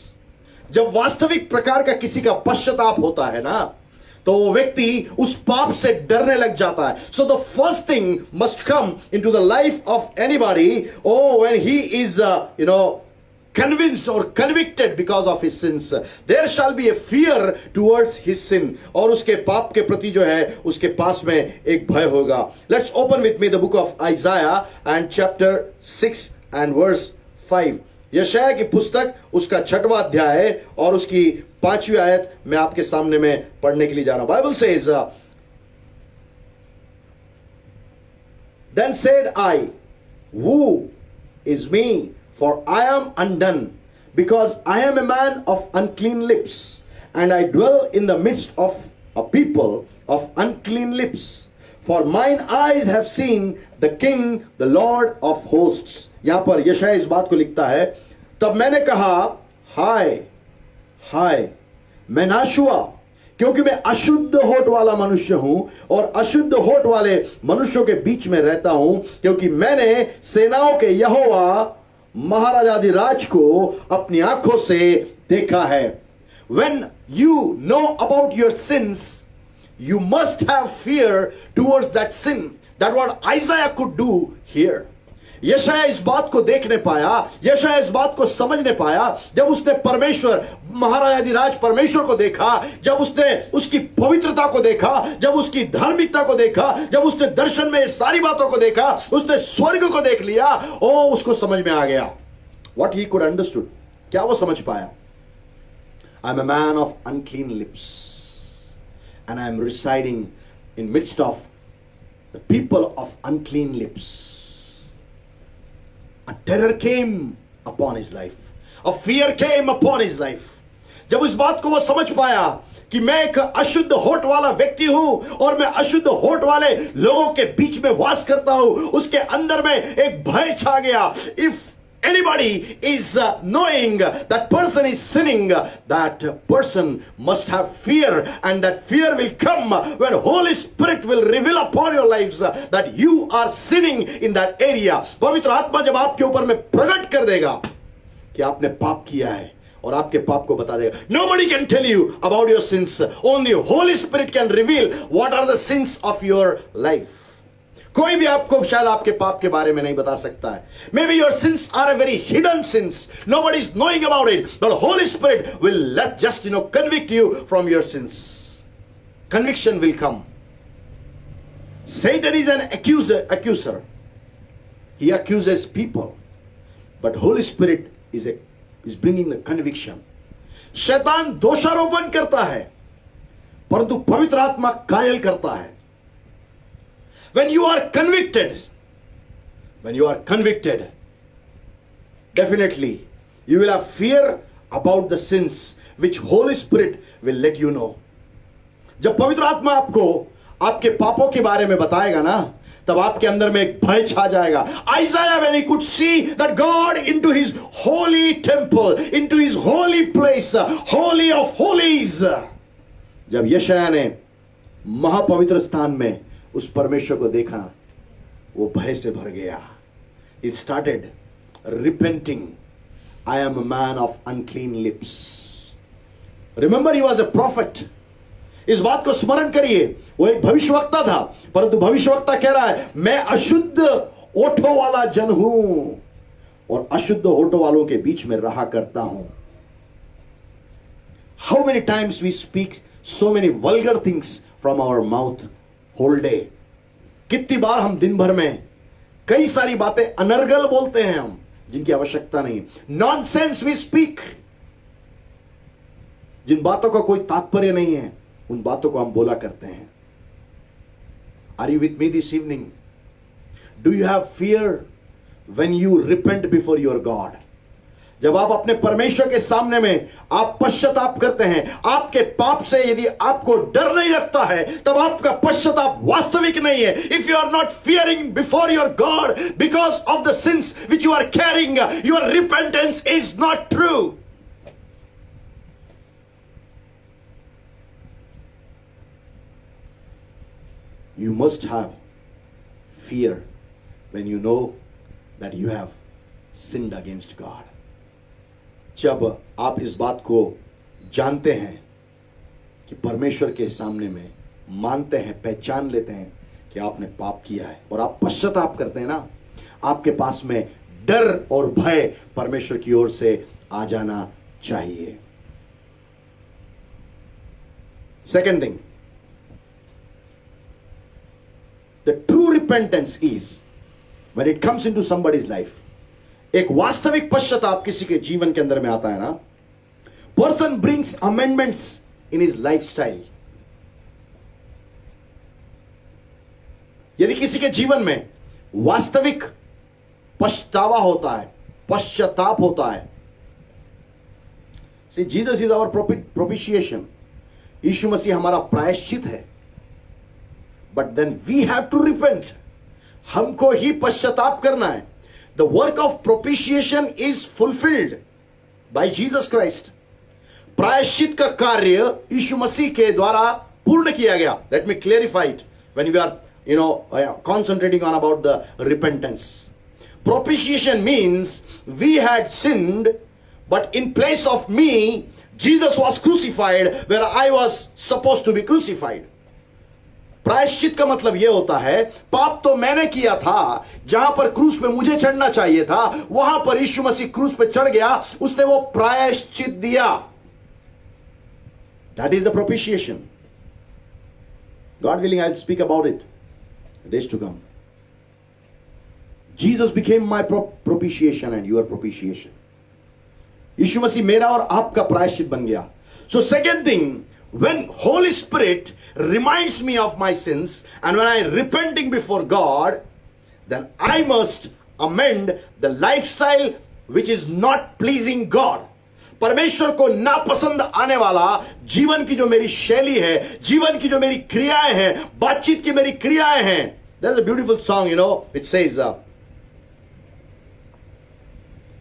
जब वास्तविक प्रकार का किसी का पश्चाताप होता है ना, तो वो व्यक्ति उस पाप से डरने लग जाता है। So the first thing must come into the life of anybody when he is convinced or convicted because of his sins, there shall be a fear towards his sin, और उसके पाप के प्रति जो है उसके पास में एक भय होगा। Let's open with me the book of Isaiah and chapter 6 and verse 5। यशायाह की पुस्तक उसका 6वां अध्याय और उसकी 5वीं आयत मैं आपके सामने में पढ़ने के लिए जा रहा हूं। Bible says, then said I, who is me? For I am undone, because I am a man of unclean lips, and I dwell in the midst of a people of unclean lips. For mine eyes have seen the King, the Lord of hosts। यहां पर यशायाह इस बात को लिखता है, तब मैंने कहा, हाय हाय, मैं नाश हुआ, क्योंकि मैं अशुद्ध होठ वाला मनुष्य हूं और अशुद्ध होठ वाले मनुष्यों के बीच में रहता हूं, क्योंकि मैंने सेनाओं के यहोवा महाराजाधिराज को अपनी आंखों से देखा है। When you know about your sins, you must have fear towards that sin. That's what Isaiah could do here. यशायाह इस बात को देखने पाया, यशायाह इस बात को समझने पाया जब उसने परमेश्वर महाराजाधिराज परमेश्वर को देखा, जब उसने उसकी पवित्रता को देखा, जब उसकी धार्मिकता को देखा, जब उसने दर्शन में सारी बातों को देखा, उसने स्वर्ग को देख लिया, ओ उसको समझ में आ गया। What he could understood, क्या वो समझ पाया? I am a man of unclean lips and I am residing in midst of the people of unclean lips. A terror came upon his life, a fear came upon his life। जब इस बात को वो समझ पाया कि मैं एक अशुद्ध होठ वाला व्यक्ति हूं और मैं अशुद्ध होठ वाले लोगों के बीच में वास करता हूं, उसके अंदर में एक भय छा गया। If anybody is knowing that person is sinning, that person must have fear, and that fear will come when Holy Spirit will reveal upon your lives that you are sinning in that area। पवित्र आत्मा जब आपके ऊपर में प्रकट कर देगा कि आपने पाप किया है और आपके पाप को बता देगा। Nobody can tell you about your sins, only Holy Spirit can reveal what are the sins of your life। कोई भी आपको शायद आपके पाप के बारे में नहीं बता सकता है। Maybe your sins are a very hidden sins, nobody is knowing about it, but Holy Spirit will just convict you from your sins। Conviction will come। Satan is an accuser, he accuses people, but Holy Spirit is bringing the conviction। शैतान दोषारोपण करता है परंतु पवित्र आत्मा घायल करता है। When you are convicted, definitely you will have fear about the sins which Holy Spirit will let you know। जब पवित्र आत्मा आपको आपके पापों के बारे में बताएगा ना, तब आपके अंदर में एक भय छा जाएगा। Isaiah, when he could see that God into his holy temple, into his holy place, holy of holies, जब यशायाह ने महापवित्र स्थान में उस परमेश्वर को देखा, वो भय से भर गया। He started repenting। I am a man of unclean lips। Remember, he was a prophet। इस बात को स्मरण करिए, वो एक भविष्यवक्ता था, परंतु भविष्यवक्ता कह रहा है मैं अशुद्ध ओठों वाला जन हूं और अशुद्ध होठों वालों के बीच में रहा करता हूं। How many times we speak so many vulgar things from our mouth whole day। कितनी बार हम दिन भर में कई सारी बातें अनर्गल बोलते हैं हम, जिनकी आवश्यकता नहीं। नॉनसेंस वी स्पीक, जिन बातों का कोई तात्पर्य नहीं है उन बातों को हम बोला करते हैं। Are you with me this evening? Do you have fear when you repent before your God? जब आप अपने परमेश्वर के सामने में आप पश्चाताप करते हैं, आपके पाप से यदि आपको डर नहीं लगता है, तब आपका पश्चाताप वास्तविक नहीं है। If you are not fearing before your God because of the sins which you are carrying, your repentance is not true. You must have fear when you know that you have sinned against God. जब आप इस बात को जानते हैं कि परमेश्वर के सामने में मानते हैं, पहचान लेते हैं कि आपने पाप किया है और आप पश्चाताप करते हैं ना, आपके पास में डर और भय परमेश्वर की ओर से आ जाना चाहिए. Second thing, the true repentance is when it comes into somebody's life. एक वास्तविक पश्चाताप किसी के जीवन के अंदर में आता है ना, person brings amendments in his lifestyle. यदि किसी के जीवन में वास्तविक पछतावा होता है, पश्चाताप होता है. See, Jesus is our propitiation. यीशु मसीह हमारा प्रायश्चित है. But then we have to repent. हमको ही पश्चाताप करना है. The work of propitiation is fulfilled by Jesus Christ. प्रायश्चित का कार्य यीशु मसीह के द्वारा पूर्ण किया गया. Let me clarify it when we are concentrating on about the repentance. Propitiation means we had sinned, but in place of me, Jesus was crucified where I was supposed to be crucified. प्रायश्चित का मतलब यह होता है, पाप तो मैंने किया था, जहां पर क्रूस पे मुझे चढ़ना चाहिए था, वहां पर यीशु मसीह क्रूस पे चढ़ गया, उसने वो प्रायश्चित दिया. That is the propitiation. God willing, I'll speak about it days to come. Jesus became my propitiation and your propitiation. यीशु मसीह मेरा और आपका प्रायश्चित बन गया. So second thing, when Holy Spirit reminds me of my sins and when I repenting before God, then I must amend the lifestyle which is not pleasing God. परमेश्वर को नापसंद आने वाला जीवन की जो मेरी शैली है, जीवन की जो मेरी क्रियाएं हैं, बातचीत की मेरी क्रियाएं हैं. There's a beautiful song, it says,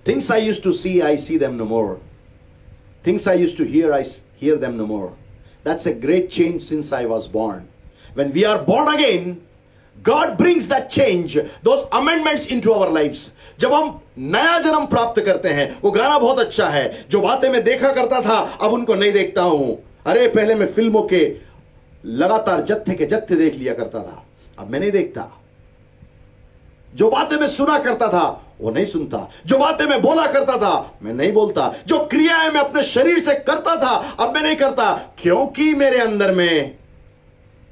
things I used to see, I see them no more. Things I used to hear, I hear them no more. That's a great change since I was born. When we are born again, God brings that change, those amendments into our lives. जब हम नया जन्म प्राप्त करते हैं, वो गाना बहुत अच्छा है, जो बातें मैं देखा करता था अब उनको नहीं देखता हूं. अरे पहले मैं फिल्मों के लगातार जत्थे के जत्थे देख लिया करता था, अब मैं नहीं देखता. जो बातें मैं सुना करता था वो नहीं सुनता, जो बातें मैं बोला करता था मैं नहीं बोलता, जो क्रियाएं मैं अपने शरीर से करता था अब मैं नहीं करता, क्योंकि मेरे अंदर में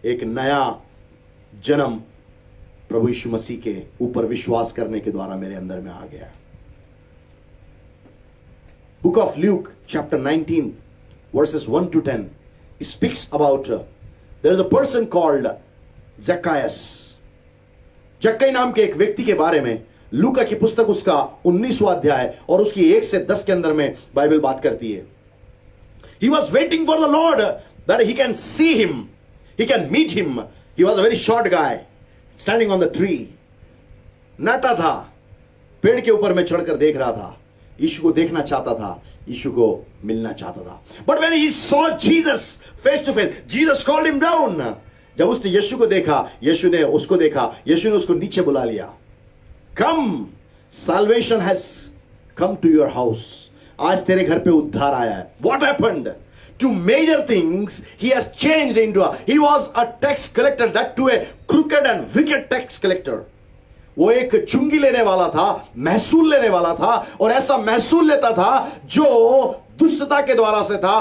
एक नया जन्म प्रभु यीशु मसीह के ऊपर विश्वास करने के द्वारा मेरे अंदर में आ गया. Book of Luke chapter 19 verses 1 to 10 speaks about there is a person called Zacchaeus. जक्कई नाम के एक व्यक्ति के बारे में लूका की पुस्तक उसका 19वां अध्याय और उसकी 1 से 10 के अंदर में बाइबल बात करती है. He was waiting for the Lord that he can see him, he can meet him. He was a very short guy standing on the tree. नाटा था, पेड़ के ऊपर में चढ़कर देख रहा था, यीशु को देखना चाहता था, यीशु को मिलना चाहता था. But when he saw Jesus face to face, Jesus called him down. जब उसने यीशु को देखा, यीशु ने उसको देखा, यीशु ने उसको नीचे बुला लिया. Come, salvation has come to your house. आज तेरे घर पे उद्धार आया है. What happened? To major things he has changed into he was a tax collector, that to a crooked and wicked tax collector. वो एक चुंगी लेने वाला था, महसूल लेने वाला था, और ऐसा महसूल लेता था जो दुष्टता के द्वारा से था,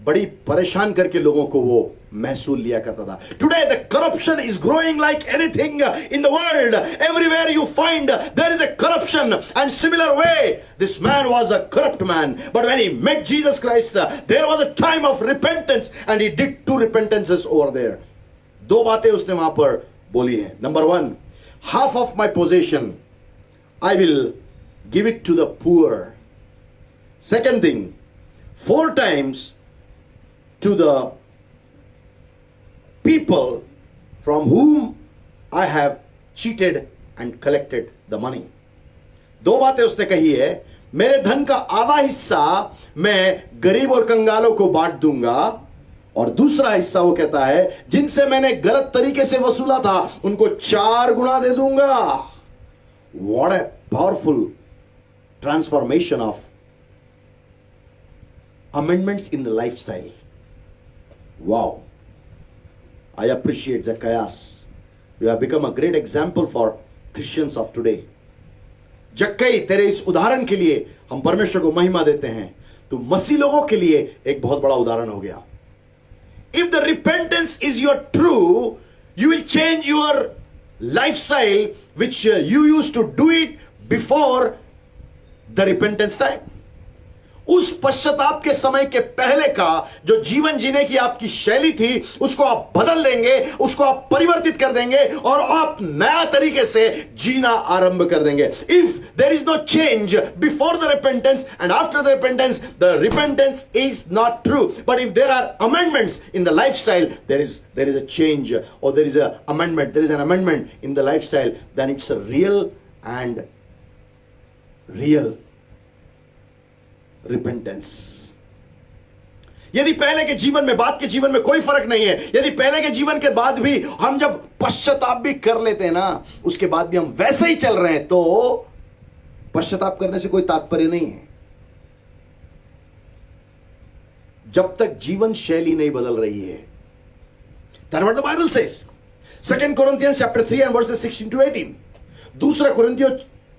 बड़ी परेशान करके लोगों को वो महसूल लिया करता था. Today the corruption is growing like anything in the world. Everywhere you find there is a corruption, and similar way this man was a corrupt man, but when he met Jesus Christ there was a time of repentance and he did 2 repentances over there. 2 बातें उसने वहां पर बोली हैं. Number 1, half of my possession I will give it to the poor. Second thing, 4 times to the people from whom I have cheated and collected the money. 2 बातें उसने कही है. मेरे धन का आधा हिस्सा मैं गरीब और कंगालों को बांट दूंगा, और दूसरा हिस्सा वो कहता है जिनसे मैंने गलत तरीके से वसूला था उनको 4 गुना दे दूंगा. What a powerful transformation of amendments in the lifestyle. Wow. I appreciate Zacchaeus. You have become a great example for Christians of today. जक्कई, तेरे इस उदाहरण के लिए हम परमेश्वर को महिमा देते हैं. तो मसीह लोगों के लिए एक बहुत बड़ा उदाहरण हो गया. If the repentance is your true, you will change your lifestyle which you used to do it before the repentance time. उस पश्चाताप के समय के पहले का जो जीवन जीने की आपकी शैली थी, उसको आप बदल देंगे, उसको आप परिवर्तित कर देंगे और आप नया तरीके से जीना आरंभ कर देंगे. If there is no change before the repentance and after the repentance is not true. But if there are amendments in the lifestyle, there is a change, or there is an amendment in the lifestyle, then it's a real repentance. यदि पहले के जीवन में, बाद के जीवन में कोई फर्क नहीं है, यदि पहले के जीवन के बाद भी हम जब पश्चाताप भी कर लेते हैं ना, उसके बाद भी हम वैसे ही चल रहे हैं, तो पश्चाताप करने से कोई तात्पर्य नहीं है. जब तक जीवन शैली नहीं बदल रही है. That's what the Bible says. 2 Corinthians chapter 3 and verses 16 to 18. दूसरा कुरिन्थियों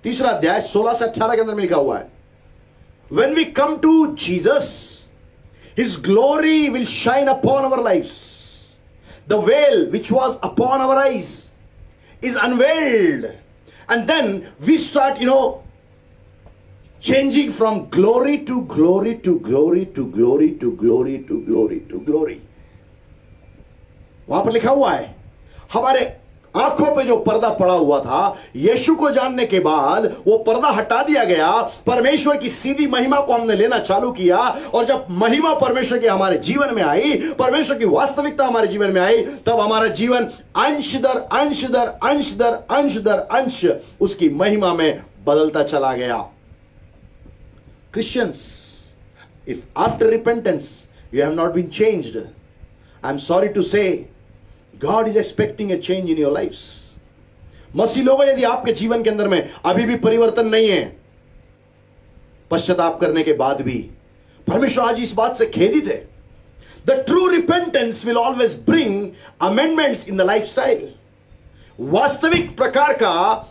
3 अध्याय 16 से 18 के अंदर में लिखा हुआ है. When we come to Jesus, His glory will shine upon our lives. The veil which was upon our eyes is unveiled. And then we start, changing from glory to glory to glory to glory to glory to glory to glory. वहां पर लिखा हुआ है, हमारे आंखों पे जो पर्दा पड़ा हुआ था, यीशु को जानने के बाद वो पर्दा हटा दिया गया. परमेश्वर की सीधी महिमा को हमने लेना चालू किया, और जब महिमा परमेश्वर की हमारे जीवन में आई, परमेश्वर की वास्तविकता हमारे जीवन में आई, तब हमारा जीवन अंश दर अंश दर अंश दर अंश दर अंश उसकी महिमा में बदलता चला गया. Christians, if after repentance you have not been changed, I'm sorry to say, God is expecting a change in your lives. मसीह लोगों, यदि आपके जीवन के अंदर में अभी भी परिवर्तन नहीं है, पश्चाताप करने के बाद भी, परमेश्वर आज इस बात से खेदित है. The true repentance will always bring amendments in the lifestyle. वास्तविक प्रकार का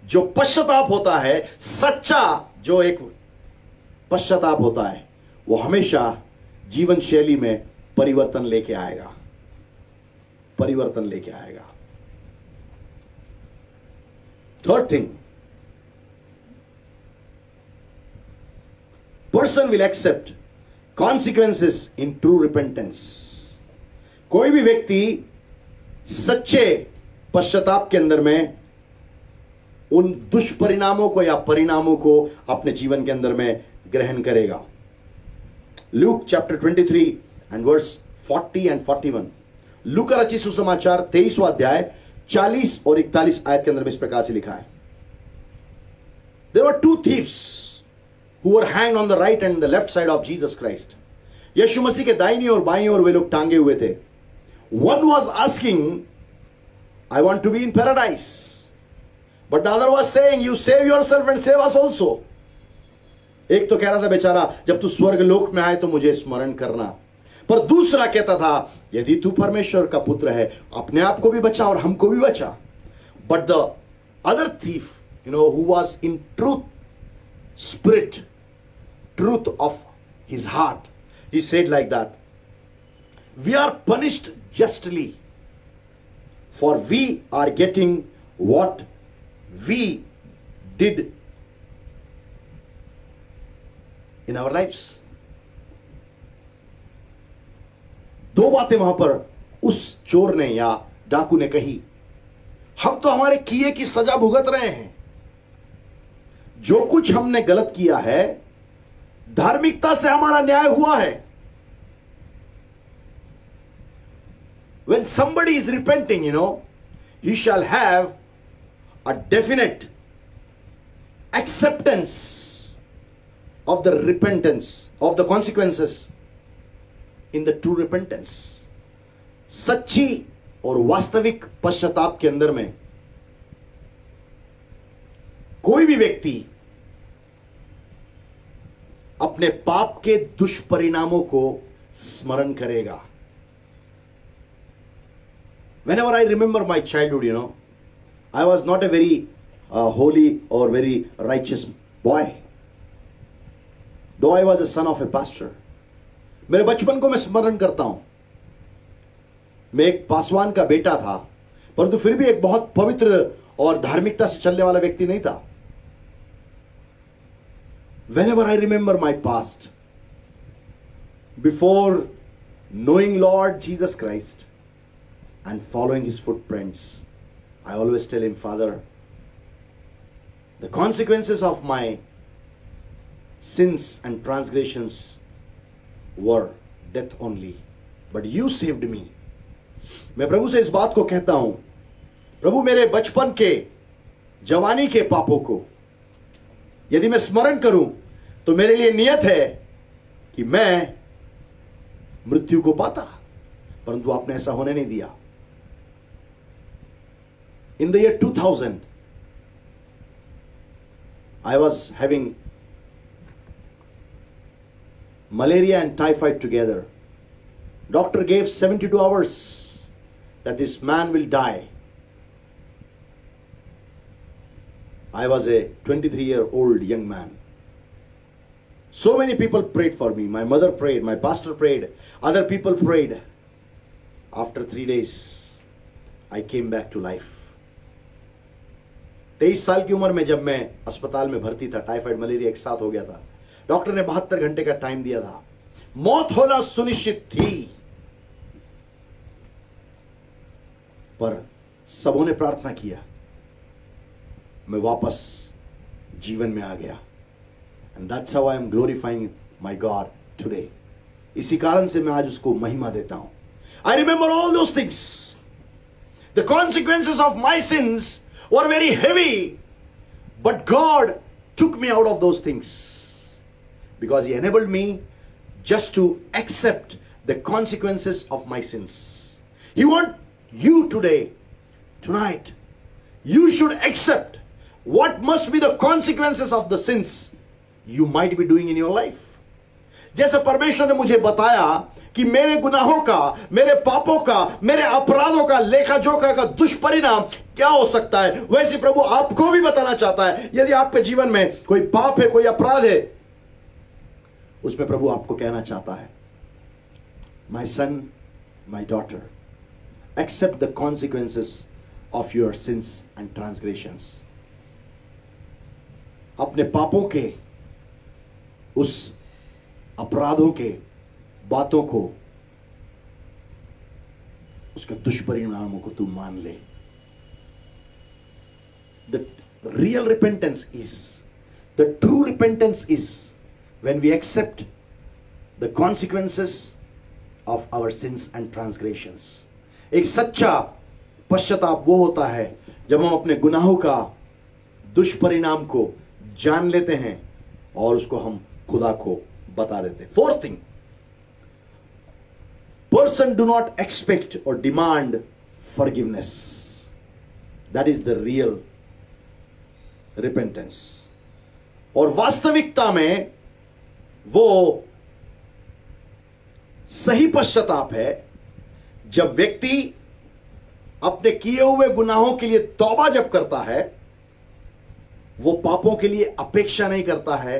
जो पश्चाताप होता है, सच्चा जो एक पश्चाताप होता है, वो हमेशा जीवन शैली में परिवर्तन लेके आएगा. Third thing, person will accept consequences in true repentance. कोई भी व्यक्ति सच्चे पश्चाताप के अंदर में उन दुष्परिणामों को या परिणामों को अपने जीवन के अंदर में ग्रहण करेगा. Luke chapter 23 and verse 40 and 41. लूका रचित सुसमाचार 23वां अध्याय 40 और 41 आयत के अंदर में इस प्रकार से लिखा है. There were two thieves who were hanged on the right and the left side of Jesus Christ. यीशु मसीह के दाहिनी और बाईं ओर वे लोग टांगे हुए थे. One was asking, I want to be in paradise. But the other was saying, you save yourself and save us also. एक तो कह रहा था, बेचारा, जब तू स्वर्ग लोक में आए तो मुझे स्मरण करना. पर दूसरा कहता था, यदि तू परमेश्वर का पुत्र है, अपने आप को भी बचा और हमको भी बचा. But the other thief, who was in truth of his heart, he said like that, we are punished justly, for we are getting what we did in our lives. दो बातें वहां पर उस चोर ने या डाकू ने कही. हम तो हमारे किए की सजा भुगत रहे हैं. जो कुछ हमने गलत किया है, धार्मिकता से हमारा न्याय हुआ है. When somebody is repenting, he shall have a definite acceptance of the repentance, of the consequences in the true repentance. सच्ची और वास्तविक पश्चाताप के अंदर में कोई भी व्यक्ति अपने पाप के दुष्परिणामों को स्मरण करेगा. Whenever I remember my childhood, I was not a very holy or very righteous boy. Though I was a son of a pastor. मेरे बचपन को मैं स्मरण करता हूं. मैं एक पासवान का बेटा था, परंतु फिर भी एक बहुत पवित्र और धार्मिकता से चलने वाला व्यक्ति नहीं था. Whenever I remember my past, before knowing Lord Jesus Christ and following his footprints, I always tell him, Father, the consequences of my sins and transgressions were death only, but you saved me. मैं प्रभु से इस बात को कहता हूं, प्रभु मेरे बचपन के, जवानी के पापों को यदि मैं स्मरण करूं तो मेरे लिए नियत है कि मैं मृत्यु को पाता, परंतु आपने ऐसा होने नहीं दिया. In the year 2000, I was having malaria and typhoid together. Doctor gave 72 hours that this man will die. I was a 23-year-old young man. So many people prayed for me. My mother prayed, my pastor prayed, other people prayed. After 3 days, I came back to life. 23 साल की उम्र में जब मैं अस्पताल में भर्ती था, टाइफाइड मलेरिया एक साथ हो गया था. डॉक्टर ने 72 घंटे का टाइम दिया था. मौत होना सुनिश्चित थी, पर सबों ने प्रार्थना किया, मैं वापस जीवन में आ गया. And that's how I am glorifying my God today. इसी कारण से मैं आज उसको महिमा देता हूं. I remember all those things. The consequences of my sins were very heavy, but God took me out of those things because he enabled me just to accept the consequences of my sins. He wants you today, tonight, you should accept what must be the consequences of the sins you might be doing in your life. जैसे परमेश्वर ने मुझे बताया कि मेरे गुनाहों का, मेरे पापों का, मेरे अपराधों का लेखा जोखा का दुष्परिणाम क्या हो सकता है, वैसे प्रभु आपको भी बताना चाहता है. यदि आपके जीवन में कोई पाप है, कोई अपराध है, उसमें प्रभु आपको कहना चाहता है, My son, my daughter, accept the consequences of your sins and transgressions. अपने पापों के, उस अपराधों के, बातों को, उसके दुष्परिणामों को तू मान ले. The real repentance is, the true repentance is when we accept the consequences of our sins and transgressions. एक सच्चा पश्चाताप वो होता है जब हम अपने गुनाहों का दुष्परिणाम को जान लेते हैं और उसको हम खुदा को बता देते हैं. Fourth thing, person do not expect or demand forgiveness. That is the real repentance. और वास्तविकता में वो सही पश्चाताप है जब व्यक्ति अपने किए हुए गुनाहों के लिए तौबा जब करता है, वो पापों के लिए अपेक्षा नहीं करता है,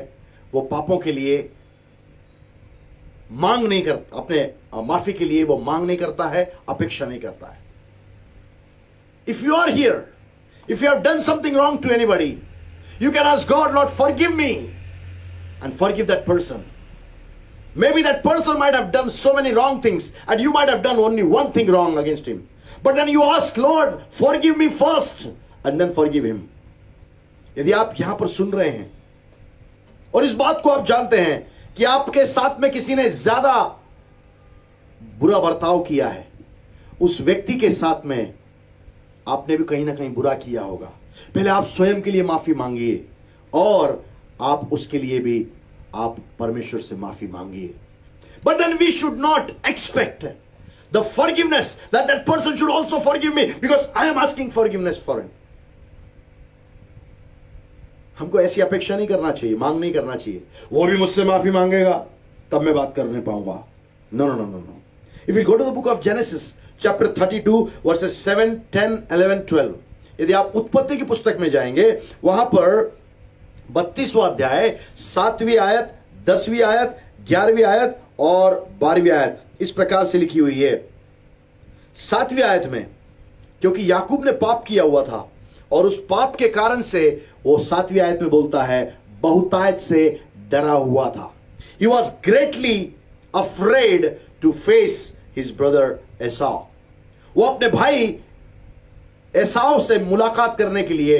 वो पापों के लिए मांग नहीं करता, अपने माफी के लिए वो मांग नहीं करता है, अपेक्षा नहीं करता है. If you are here, if you have done something wrong to anybody, you can ask God, Lord, forgive me, and forgive that person. Maybe that person might have done so many wrong things, and you might have done only one thing wrong against him. But then you ask, Lord, forgive me first, and then forgive him. यदि आप यहां पर सुन रहे हैं और इस बात को आप जानते हैं कि आपके साथ में किसी ने ज्यादा बुरा बर्ताव किया है, उस व्यक्ति के साथ में आपने भी कहीं ना कहीं बुरा किया होगा, पहले आप स्वयं के लिए माफी मांगिए और आप उसके लिए भी आप परमेश्वर से माफी मांगिए. But then we should not expect the forgiveness that that person should also forgive me because I am asking forgiveness for him. हमको ऐसी अपेक्षा नहीं करना चाहिए, मांग नहीं करना चाहिए, वो भी मुझसे माफी मांगेगा तब मैं बात करने पाऊंगा. No no no no no. If you go to the book of Genesis, chapter 32, verses 7, 10, 11, 12. यदि आप उत्पत्ति की पुस्तक में जाएंगे, वहां पर 32वां अध्याय 7वीं आयत, 10वीं आयत, 11वीं आयत और 12वीं आयत इस प्रकार से लिखी हुई है. 7वीं आयत में, क्योंकि याकूब ने पाप किया हुआ था और उस पाप के कारण से वो 7वीं आयत में बोलता है बहुतायत से डरा हुआ था. He was greatly afraid to face his brother Esau. वो अपने भाई एसाव से मुलाकात करने के लिए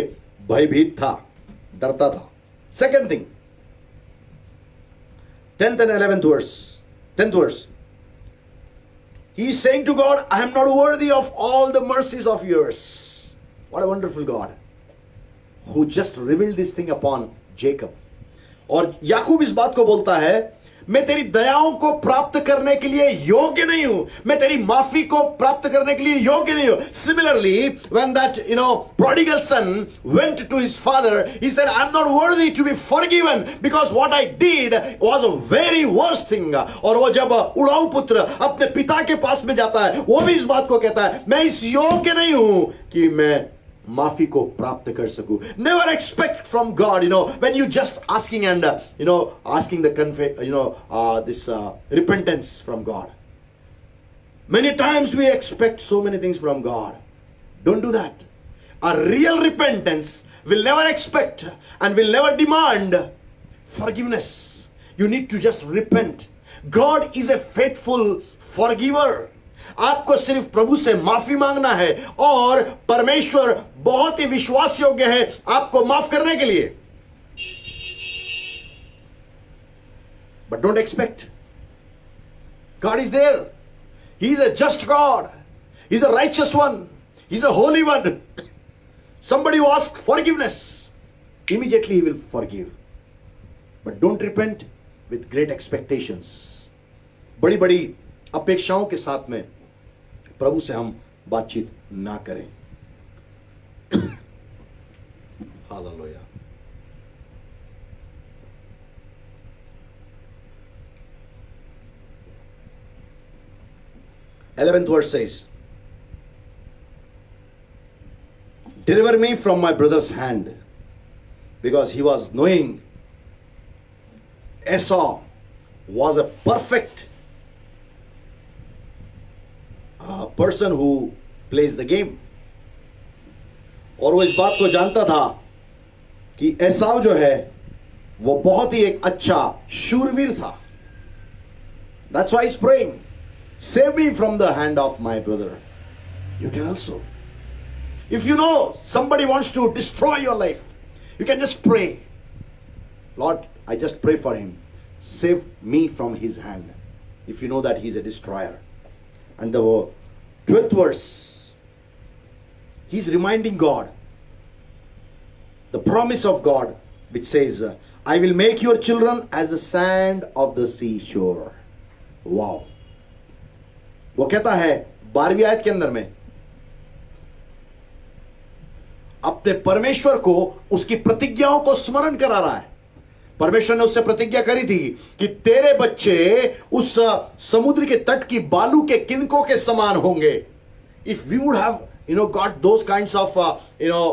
भयभीत था, डरता था. Second thing, 10th and 11th verse. 10th verse. He is saying to God, I am not worthy of all the mercies of yours. What a wonderful God who just revealed this thing upon Jacob. और याकूब इस बात को बोलता है, मैं तेरी दयाओं को प्राप्त करने के लिए योग्य नहीं हूं, मैं तेरी माफी को प्राप्त करने के लिए योग्य नहीं हूं. Similarly, when that prodigal son went to his father, he said, I'm not worthy to be forgiven because what I did was a very worst thing. और वो जब उड़ाऊ पुत्र अपने पिता के पास में जाता है, वो भी इस बात को कहता है, मैं इस योग्य नहीं हूं कि मैं माफी को प्राप्त कर सकूं. Never expect from God, when you just asking and asking the this repentance from God. Many times we expect so many things from God. Don't do that. A real repentance will never expect and will never demand forgiveness. You need to just repent. God is a faithful forgiver. आपको सिर्फ प्रभु से माफी मांगना है और परमेश्वर बहुत ही विश्वास योग्य है आपको माफ करने के लिए. But don't expect. God is there. He is a just God. He is a righteous one. He is a holy one. Somebody who asks forgiveness, immediately he will forgive. But don't repent with great expectations. बड़ी बड़ी अपेक्षाओं के साथ में प्रभु से हम बातचीत ना करें. Hallelujah. Eleventh verse says, deliver me from my brother's hand, because he was knowing Esau was a perfect person who plays the game. और वो इस बात को जानता था कि एसाव जो है वो बहुत ही एक अच्छा शूरवीर था. That's why he's praying, save me from the hand of my brother. You can also, if you know somebody wants to destroy your life, you can just pray, Lord, I just pray for him, save me from his hand, if you know that he's a destroyer. And the 12th verse, he's reminding God the promise of God, which says, I will make your children as the sand of the seashore. Wow. वो कहता है 12वीं आयत के अंदर में, अपने परमेश्वर को उसकी प्रतिज्ञाओं को स्मरण करा रहा है. परमेश्वर ने उससे प्रतिज्ञा करी थी कि तेरे बच्चे उस समुद्र के तट की बालू के किनकों के समान होंगे. If we would have got those kinds of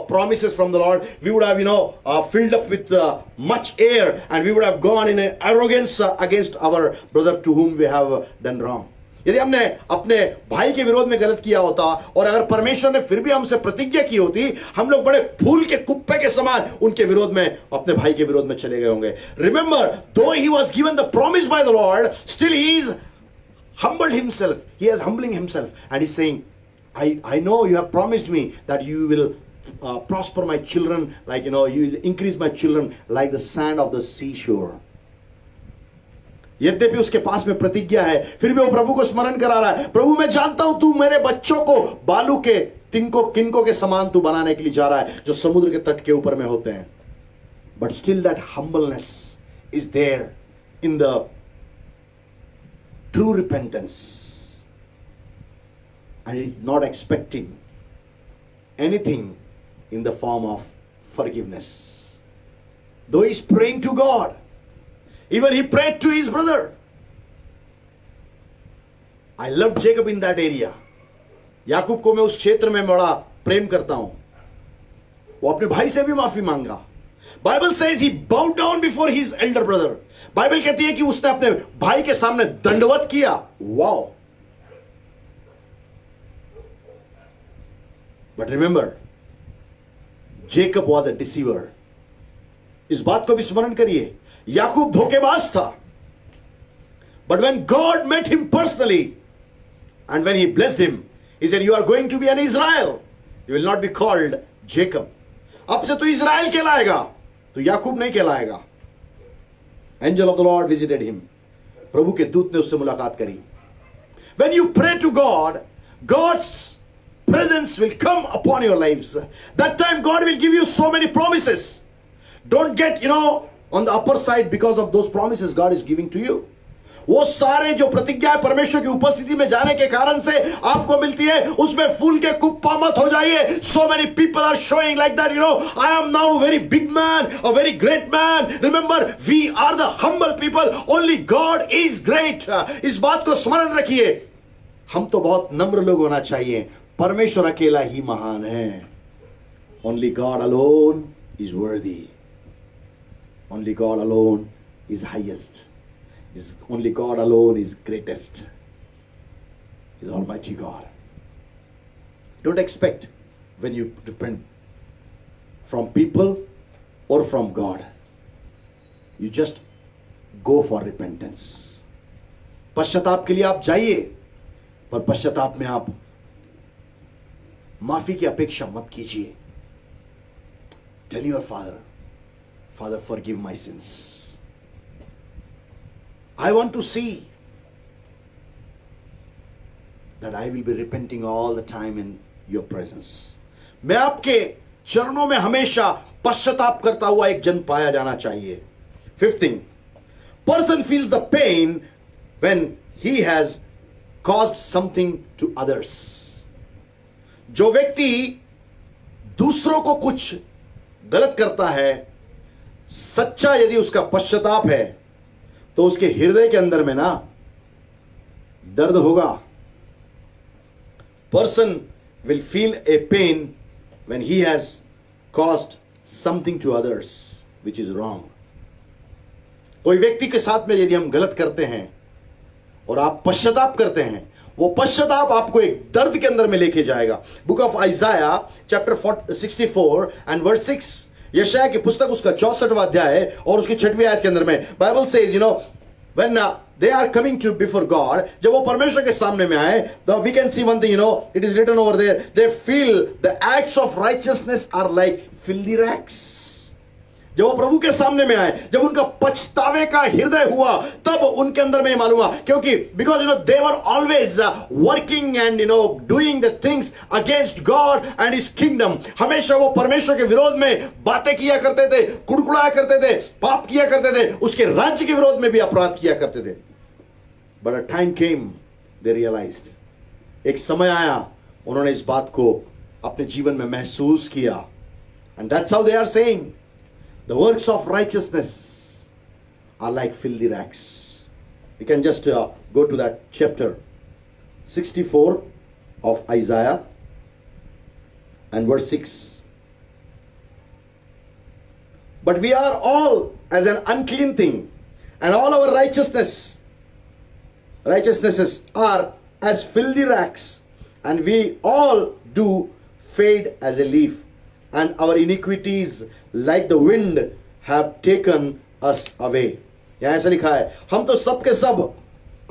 promises from the Lord, we would have filled up with much air, and we would have gone in arrogance against our brother to whom we have done wrong. यदि हमने अपने भाई के विरोध में गलत किया होता और अगर परमेश्वर ने फिर भी हमसे प्रतिज्ञा की होती, हम लोग बड़े फूल के कुप्पे के समान उनके विरोध में, अपने भाई के विरोध में चले गए होंगे. Remember, though he was given the promise by the Lord, still he is humbled himself. He is humbling himself and he's saying, I know you have promised me that you will prosper my children, like you will increase my children like the sand of the seashore. यद्यपि उसके पास में प्रतिज्ञा है, फिर भी वो प्रभु को स्मरण करा रहा है, प्रभु मैं जानता हूं तू मेरे बच्चों को बालू के किनको के समान तू बनाने के लिए जा रहा है जो समुद्र के तट के ऊपर में होते हैं. But still that humbleness is there in the true repentance, and is not expecting anything in the form of forgiveness. though he's praying to God, even he prayed to his brother. I love Jacob in that area. याकूब को मैं उस क्षेत्र में बड़ा प्रेम करता हूं. वो अपने भाई से भी माफी मांगा. Bible says he bowed down before his elder brother. Bible कहती है कि उसने अपने भाई के सामने दंडवत किया. Wow. But remember, Jacob was a deceiver. इस बात को भी स्मरण करिए, याकूब धोखेबाज था. But when God met him personally and when he blessed him, he said, you are going to be an Israel. You will not be called Jacob. अब से तो इज़राइल कहलाएगा, तो याकूब नहीं कहलाएगा. Angel of the Lord visited him. प्रभु के दूत ने उससे मुलाकात करी. When you pray to God, God's presence will come upon your lives. That time God will give you so many promises. Don't get, on the upper side because of those promises God is giving to you. वो सारे जो प्रतिज्ञा परमेश्वर की उपस्थिति में जाने के कारण से आपको मिलती है, उसमें फूल के कुप्पा मत हो जाइए. So many people are showing like that, I am now a very big man, a very great man. Remember, we are the humble people. Only God is great. इस बात को स्मरण रखिए. हम तो बहुत नम्र लोग होना चाहिए. परमेश्वर अकेला ही महान है. Only God alone is worthy. Only God alone is highest. Only God alone is greatest. Is Almighty God. Don't expect when you repent from people or from God. You just go for repentance. पश्चाताप के लिए आप जाइए, पर पश्चाताप में आप माफी की अपेक्षा मत कीजिए. Tell your Father, Father, forgive my sins. I want to see that I will be repenting all the time in your presence. मैं आपके चरणों में हमेशा पश्चाताप करता हुआ एक जन पाया जाना चाहिए. Fifth thing, person feels the pain when he has caused something to others. जो व्यक्ति दूसरों को कुछ गलत करता है, सच्चा यदि उसका पश्चाताप है, तो उसके हृदय के अंदर में ना दर्द होगा. Person will feel a pain when he has caused something to others which is wrong. कोई व्यक्ति के साथ में यदि हम गलत करते हैं और आप पश्चाताप करते हैं, वो पश्चाताप आपको एक दर्द के अंदर में लेके जाएगा. Book of Isaiah chapter 64 and verse 6. यशाया की पुस्तक उसका 64वां अध्याय और उसकी 6वीं आयत के अंदर में Bible says, when they are coming to before God, जब वो परमेश्वर के सामने में आए, तो we can see one thing, it is written over there, they feel the acts of righteousness are like filthy rags. जब वो प्रभु के सामने में आए, जब उनका पछतावे का हृदय हुआ, तब उनके अंदर में मालूम हुआ, क्योंकि because they were always working and doing the things against God and His kingdom. हमेशा वो परमेश्वर के विरोध में बातें किया करते थे, कुड़कुड़ाया करते थे, पाप किया करते थे, उसके राज्य के विरोध में भी अपराध किया करते थे. But a time came, they realized. एक समय आया, उन्होंने इस बात को अपने जीवन में महसूस किया. And that's how they are saying, the works of righteousness are like filthy rags. We can just go to that chapter 64 of Isaiah and verse 6. But we are all as an unclean thing, and all our righteousnesses are as filthy rags, and we all do fade as a leaf, and our iniquities like the wind have taken us away. यहां ऐसा लिखा है, हम तो सब के सब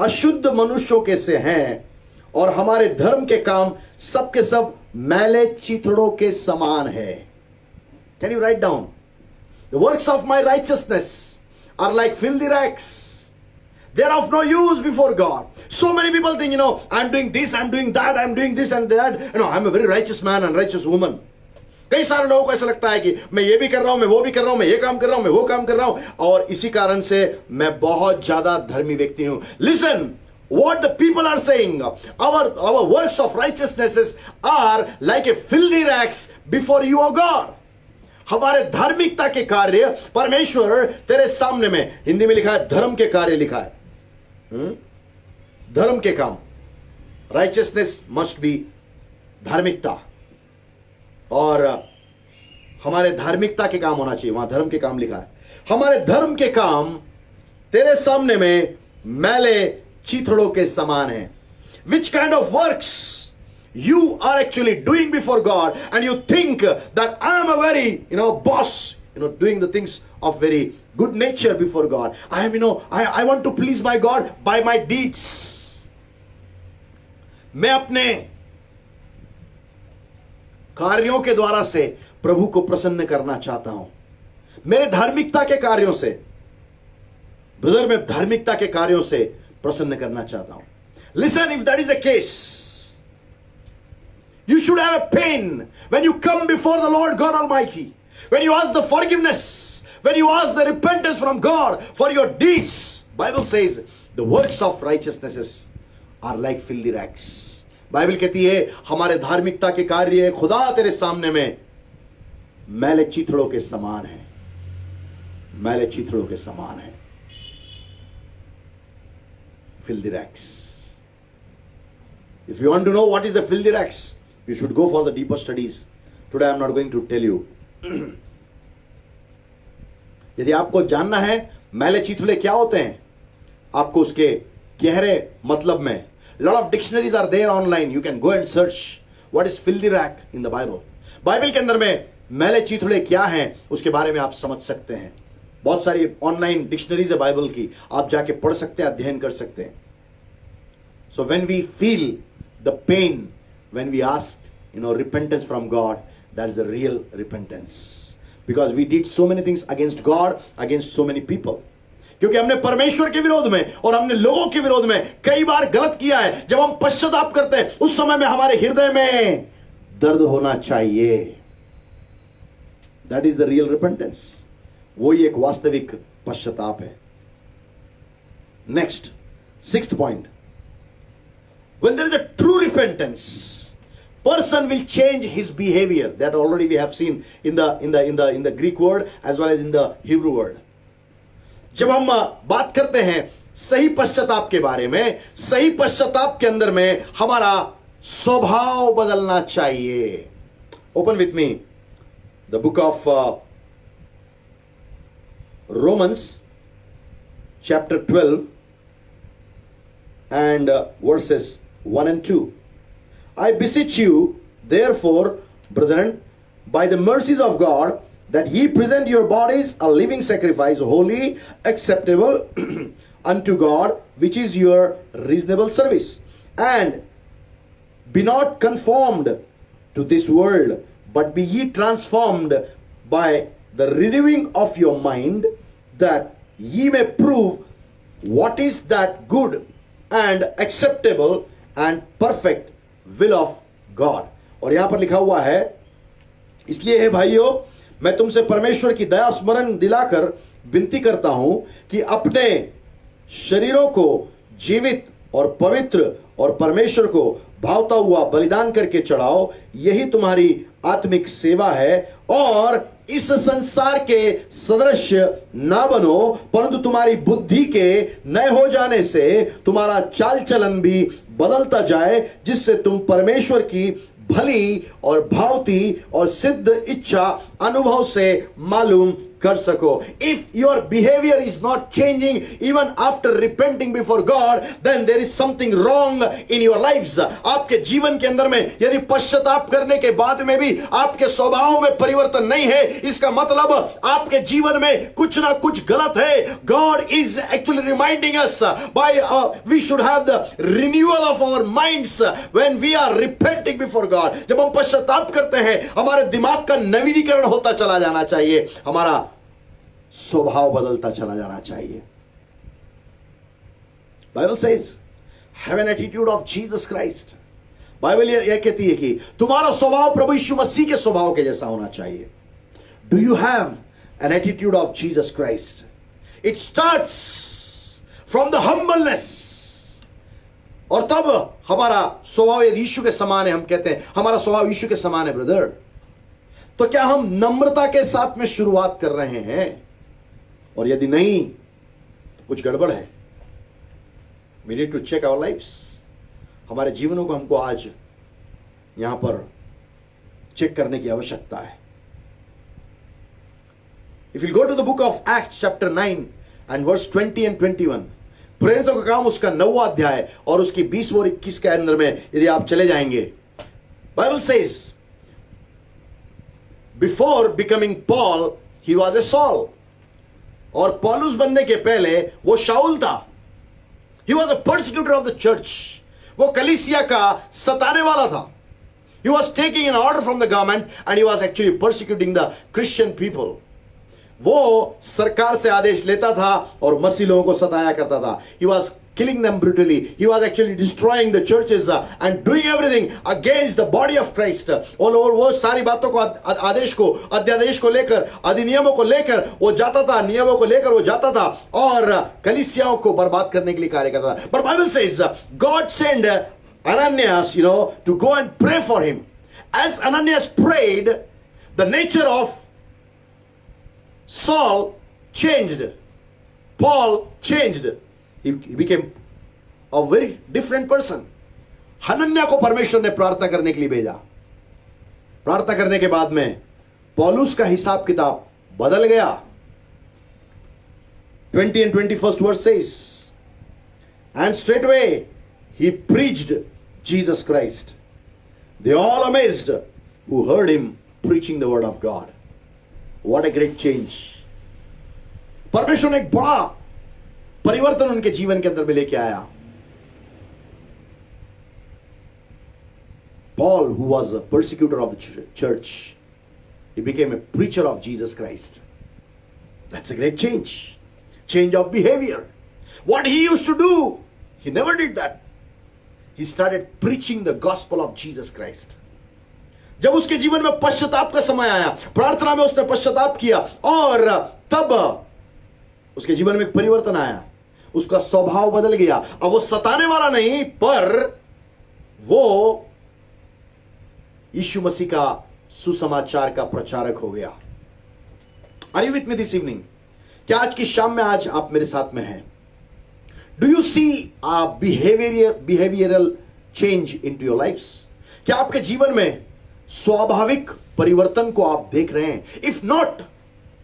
अशुद्ध मनुष्यों के से हैं, और हमारे धर्म के काम सब के सब मैले चिथड़ों के समान है. Can you write down? The works of my righteousness are like filthy rags. They are of no use before God. So many people think, I'm doing this, I'm doing that, I'm doing this and that. I'm a very righteous man and righteous woman. कई सारे लोगों को ऐसा लगता है कि मैं ये भी कर रहा हूं, मैं वो भी कर रहा हूं, मैं ये काम कर रहा हूं, मैं वो काम कर रहा हूं, और इसी कारण से मैं बहुत ज्यादा धर्मी व्यक्ति हूं. Listen, what the people are saying, our works of righteousness are like a filthy rags before you, O God. हमारे धार्मिकता के कार्य परमेश्वर तेरे सामने में, हिंदी में लिखा है धर्म के कार्य लिखा है, धर्म के काम, राइचियसनेस मस्ट बी, धार्मिकता, और हमारे धार्मिकता के काम होना चाहिए, वहां धर्म के काम लिखा है। हमारे धर्म के काम तेरे सामने में मैले चीथड़ों के समान है। Which kind of works you are actually doing before God, and you think that I am a very, boss, doing the things of very good nature before God. I am, I want to please my God by my deeds. मैं अपने कार्यों के द्वारा से प्रभु को प्रसन्न करना चाहता हूं, मेरे धार्मिकता के कार्यों से। ब्रदर, मैं धार्मिकता के कार्यों से प्रसन्न करना चाहता हूं। Listen, if that is the case, you should have a pain when you come before the Lord God Almighty, when you ask the forgiveness, when you ask the repentance from God for your deeds. Bible says the works of righteousness are like filthy rags. Bible कहती है हमारे धार्मिकता के कार्य खुदा तेरे सामने में मैले चीथड़ों के समान है, मैले चीथड़ों के समान है, filthy rags. If you want to know what is the filthy rags, you should go for the deeper studies. Today I am not going to tell you. यदि आपको जानना है मैले चीथड़े क्या होते हैं, आपको उसके गहरे मतलब में, lot of dictionaries are there online. You can go and search what is filthy rag in the Bible. Bible के अंदर में मैले चीथड़े क्या हैं उसके बारे में आप समझ सकते हैं। बहुत सारी ऑनलाइन डिक्शनरीज है बाइबल की, आप जाके पढ़ सकते हैं, अध्ययन कर सकते हैं। So when we feel the pain, when we ask, repentance from God, that's the real repentance. Because we did so many things against God, against so many people. क्योंकि हमने परमेश्वर के विरोध में और हमने लोगों के विरोध में कई बार गलत किया है। जब हम पश्चाताप करते हैं उस समय में हमारे हृदय में दर्द होना चाहिए। That is the real repentance. वही एक वास्तविक पश्चाताप है। Next, 6th point. When there is a true repentance, person will change his behavior. That already we have seen in the Greek word as well as in the Hebrew word. जब हम बात करते हैं सही पश्चाताप के बारे में, सही पश्चाताप के अंदर में हमारा स्वभाव बदलना चाहिए। Open with me the book of Romans chapter 12 and verses 1 and 2. I beseech you, therefore, brethren, by the mercies of God, that ye present your bodies a living sacrifice, holy, acceptable unto God, which is your reasonable service. And be not conformed to this world, but be ye transformed by the renewing of your mind, that ye may prove what is that good and acceptable and perfect will of God. और यहां पर लिखा हुआ है, इसलिए हे भाइयों, मैं तुमसे परमेश्वर की दया स्मरण दिलाकर विनती करता हूं कि अपने शरीरों को जीवित और पवित्र और परमेश्वर को भावता हुआ बलिदान करके चढ़ाओ, यही तुम्हारी आत्मिक सेवा है। और इस संसार के सदृश ना बनो, परंतु तुम्हारी बुद्धि के नए हो जाने से तुम्हारा चाल चलन भी बदलता जाए, जिससे तुम परमेश्वर की भली और भावती और सिद्ध इच्छा अनुभव से मालूम कर सको। If your behavior is not changing even after repenting before God, then there is something wrong in your lives. आपके जीवन के अंदर में यदि पश्चाताप करने के बाद में भी आपके स्वभाव में परिवर्तन नहीं है, इसका मतलब आपके जीवन में कुछ ना कुछ गलत है। God is actually reminding us by we should have the renewal of our minds when we are repenting before God. जब हम पश्चाताप करते हैं हमारे दिमाग का नवीनीकरण होता चला जाना चाहिए, हमारा स्वभाव बदलता चला जाना चाहिए। Bible says have an attitude of Jesus Christ. Bible यह कहती है कि तुम्हारा स्वभाव प्रभु यीशु मसीह के स्वभाव के जैसा होना चाहिए। Do you have an attitude of Jesus Christ? It starts from the humbleness. और तब हमारा स्वभाव यदि यीशु के समान है, हम कहते हैं हमारा स्वभाव यीशु के समान है ब्रदर, तो क्या हम नम्रता के साथ में शुरुआत कर रहे हैं? और यदि नहीं तो कुछ गड़बड़ है। We need to check our lifes. हमारे जीवनों को हमको आज यहां पर चेक करने की आवश्यकता है। If you go to the book of Acts chapter 9 and verse 20 and 21, प्रेरितों का काम उसका 9वां अध्याय और उसकी 20 और 21 के अंदर में यदि आप चले जाएंगे, Bible says, before becoming Paul, he was a Saul. और पौलुस बनने के पहले वो शाऊल था। He was a persecutor of the church. वो कलीसिया का सताने वाला था। He was taking an order from the government and he was actually persecuting the Christian people. वो सरकार से आदेश लेता था और मसीह लोगों को सताया करता था। He was killing them brutally. He was actually destroying the churches and doing everything against the body of Christ. और वो सारी बातों को आदेश को अध्यादेश को लेकर अधिनियमों को लेकर वो जाता था, नियमों को लेकर वो जाता था और कलीसियाओं को बर्बाद करने के लिए कार्य करता था। But Bible says God sent Ananias, to go and pray for him. As Ananias prayed, the nature of Saul changed. Paul changed. He became a very different person. Hananya को परमेश्वर ने प्रार्थना करने के लिए भेजा। प्रार्थना करने के बाद में पौलुस का हिसाब किताब बदल गया। 20 and 21st verse says, and straightway he preached Jesus Christ. They all amazed who heard him preaching the word of God. What a great change. परमेश्वर ने एक बड़ा परिवर्तन उनके जीवन के अंदर में लेके आया। Paul, who was a persecutor of the church, he became a preacher of Jesus Christ. That's a great change. Change of behavior. What he used to do, he never did that. He started preaching the gospel of Jesus Christ. जब उसके जीवन में पश्चाताप का समय आया, प्रार्थना में उसने पश्चाताप किया और तब उसके जीवन में परिवर्तन आया। उसका स्वभाव बदल गया। अब वो सताने वाला नहीं, पर वो यीशु मसीह का सुसमाचार का प्रचारक हो गया। Are you with me this evening? क्या आज की शाम में आज आप मेरे साथ में हैं? Do you see a behavioural change into your lifes? क्या आपके जीवन में स्वाभाविक परिवर्तन को आप देख रहे हैं? If not,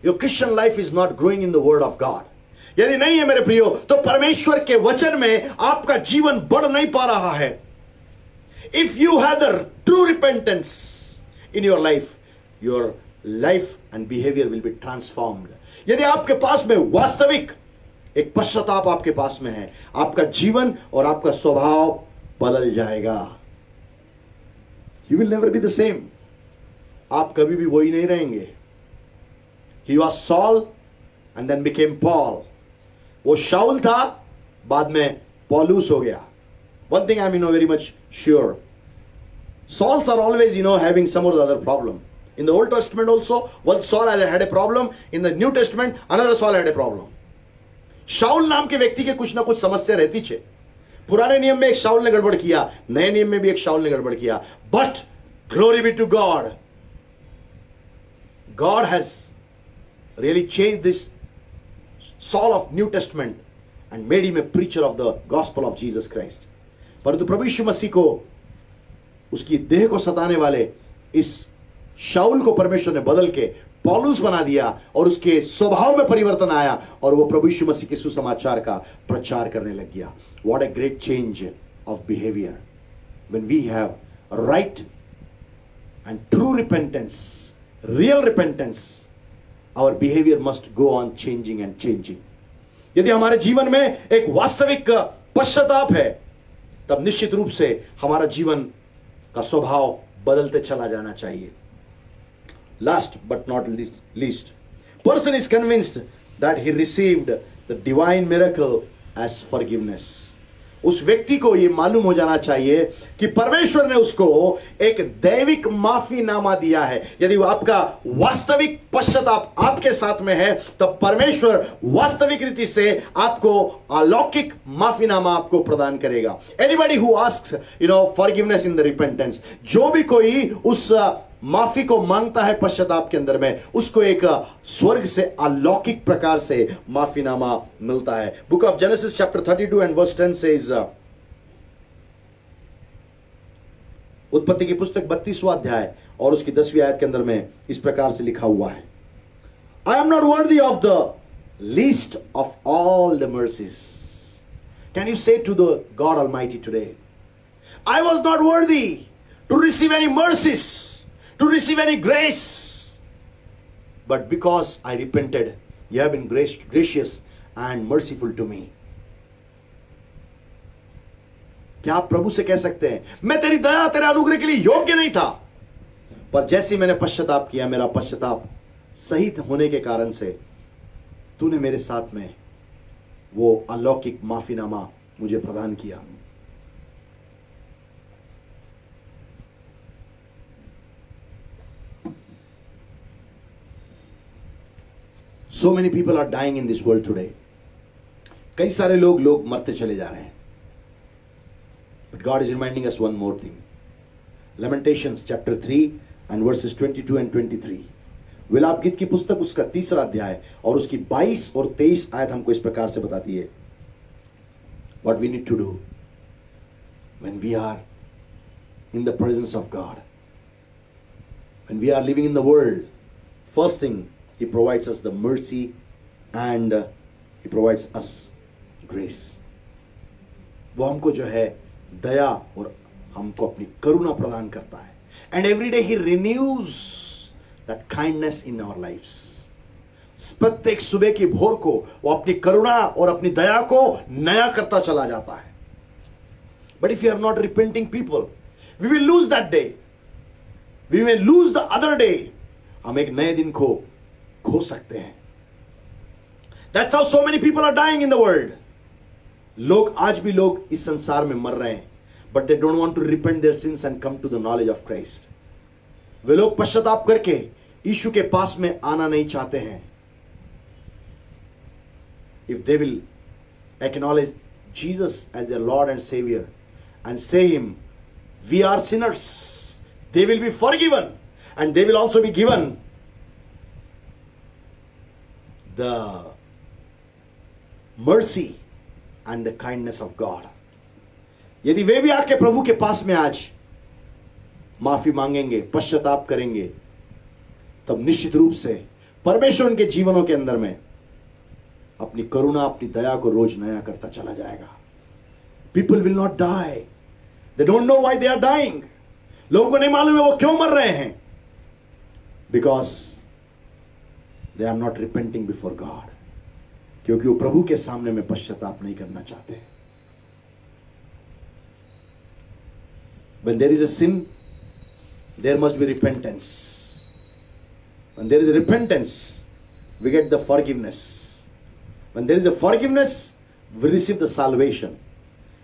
your Christian life is not growing in the word of God. यदि नहीं है मेरे प्रियो, तो परमेश्वर के वचन में आपका जीवन बढ़ नहीं पा रहा है। If you have the true repentance in your life and behaviour will be transformed. यदि आपके पास में वास्तविक एक पश्चाताप आपके पास में है, आपका जीवन और आपका स्वभाव बदल जाएगा। You will never be the same. आप कभी भी वही नहीं रहेंगे। He was Saul and then became Paul. वो शाऊल था, बाद में पौलुस हो गया। One thing I'm very much sure. Sauls are always having some or the other problem. In the Old Testament also, one Saul had a problem. In the New Testament, another Saul had a problem. शाऊल नाम के व्यक्ति के कुछ ना कुछ समस्या रहती छे। पुराने नियम में एक शाऊल ने गड़बड़ किया, नए नियम में भी एक शाऊल ने गड़बड़ किया। But glory be to God, God has really change this Saul of New Testament and made him a preacher of the gospel of Jesus Christ. परंतु प्रभु यीशु मसीह को उसकी देह को सताने वाले इस शाऊल को परमेश्वर ने बदल के पौलुस बना दिया और उसके स्वभाव में परिवर्तन आया और वो प्रभु यीशु मसीह के सुसमाचार का प्रचार करने लग गया। What a great change of behavior when we have right and true repentance, real repentance. Our behavior must go on changing and changing. यदि हमारे जीवन में एक वास्तविक पश्चाताप है, तब निश्चित रूप से हमारा जीवन का स्वभाव बदलते चला जाना चाहिए। Last but not least, person is convinced that he received the divine miracle as forgiveness. उस व्यक्ति को यह मालूम हो जाना चाहिए कि परमेश्वर ने उसको एक दैविक माफीनामा दिया है। यदि वो आपका वास्तविक पश्चाताप आपके साथ में है, तब परमेश्वर वास्तविक रीति से आपको अलौकिक माफीनामा आपको प्रदान करेगा। Anybody who asks forgiveness in the repentance, जो भी कोई उस माफी को मांगता है पश्चाताप के अंदर में, उसको एक स्वर्ग से अलौकिक प्रकार से माफीनामा मिलता है। Book of Genesis chapter 32 and verse 10 says, उत्पत्ति की पुस्तक 32वां अध्याय और उसकी 10वीं आयत के अंदर में इस प्रकार से लिखा हुआ है, I am not worthy of the least of all the mercies. Can you say to the God almighty today, I was not worthy to receive any mercies, to receive any grace, but because I repented, you have been gracious and merciful to me. क्या आप प्रभु से कह सकते हैं, मैं तेरी दया तेरे अनुग्रह के लिए योग्य नहीं था, पर जैसे मैंने पश्चाताप किया, मेरा पश्चाताप सही होने के कारण से तूने मेरे साथ में वो अलौकिक माफीनामा मुझे प्रदान किया। So many people are dying in this world today. कई सारे लोग मरते चले जा रहे हैं। But God is reminding us one more thing. Lamentations chapter 3 and verses 22 and 23. विलाप गीत की पुस्तक उसका 3रा अध्याय और उसकी 22 और 23 आयत हमको इस प्रकार से बताती है, what we need to do when we are in the presence of God, when we are living in the world. First thing, He provides us the mercy and He provides us grace. वो हमको जो है दया और हमको अपनी करुणा प्रदान करता है। And every day He renews that kindness in our lives. प्रत्येक सुबह की भोर को वो अपनी करुणा और अपनी दया को नया करता चला जाता है। But if you are not repenting people, we will lose that day. We may lose the other day. हम एक नए दिन को खो सकते हैं। That's how so many people are dying in the world. आज भी लोग इस संसार में मर रहे हैं, but they don't want to repent their sins and come to the knowledge of Christ. वे लोग पश्चाताप करके यीशु के पास में आना नहीं चाहते हैं। If they will acknowledge Jesus as their Lord and Savior and say Him, we are sinners, they will be forgiven and they will also be given the mercy and the kindness of God. यदि वे भी आके प्रभु के पास में आज माफी मांगेंगे, पश्चाताप करेंगे, तब निश्चित रूप से परमेश्वर उनके जीवनों के अंदर में अपनी करुणा, अपनी दया को रोज नया करता चला जाएगा। People will not die. They don't know why they are dying. लोगों को नहीं मालूम है वो क्यों मर रहे हैं। Because they are not repenting before God. क्योंकि वो प्रभु के सामने में पश्चाताप नहीं करना चाहते। When there is a sin, there must be repentance. When there is a repentance, we get the forgiveness. When there is a forgiveness, we receive the salvation.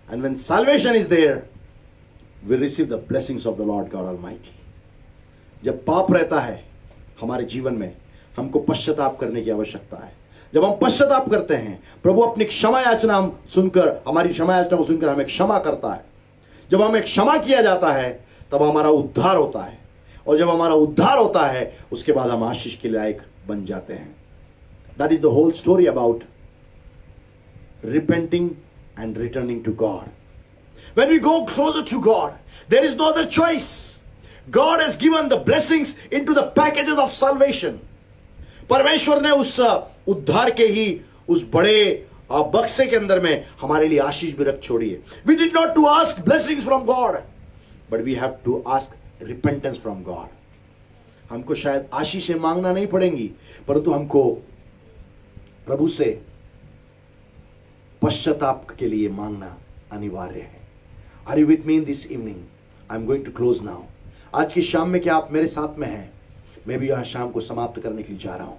And when salvation is there, we receive the blessings of the Lord God Almighty. जब पाप रहता है हमारे जीवन में, हमको पश्चाताप करने की आवश्यकता है। जब हम पश्चाताप करते हैं, प्रभु अपनी क्षमा याचना सुनकर, हमारी क्षमा याचना को सुनकर हमें क्षमा करता है। जब हमें क्षमा किया जाता है, तब हमारा उद्धार होता है, और जब हमारा उद्धार होता है, उसके बाद हम आशीष के लायक बन जाते हैं। That is the whole story about repenting and returning to God. When we go closer to God, there is no other choice. God has given the blessings into the packages of salvation. परमेश्वर ने उस उद्धार के ही उस बड़े बक्से के अंदर में हमारे लिए आशीष भी रख छोड़ी है। We did not to ask blessings from God, but we have to ask repentance from God. हमको शायद आशीषें मांगना नहीं पड़ेंगी, परंतु हमको प्रभु से पश्चाताप के लिए मांगना अनिवार्य है। Are you with me in this evening? I'm going to close now. आज की शाम में क्या आप मेरे साथ में हैं? मैं भी यहाँ शाम को समाप्त करने के लिए जा रहा हूं।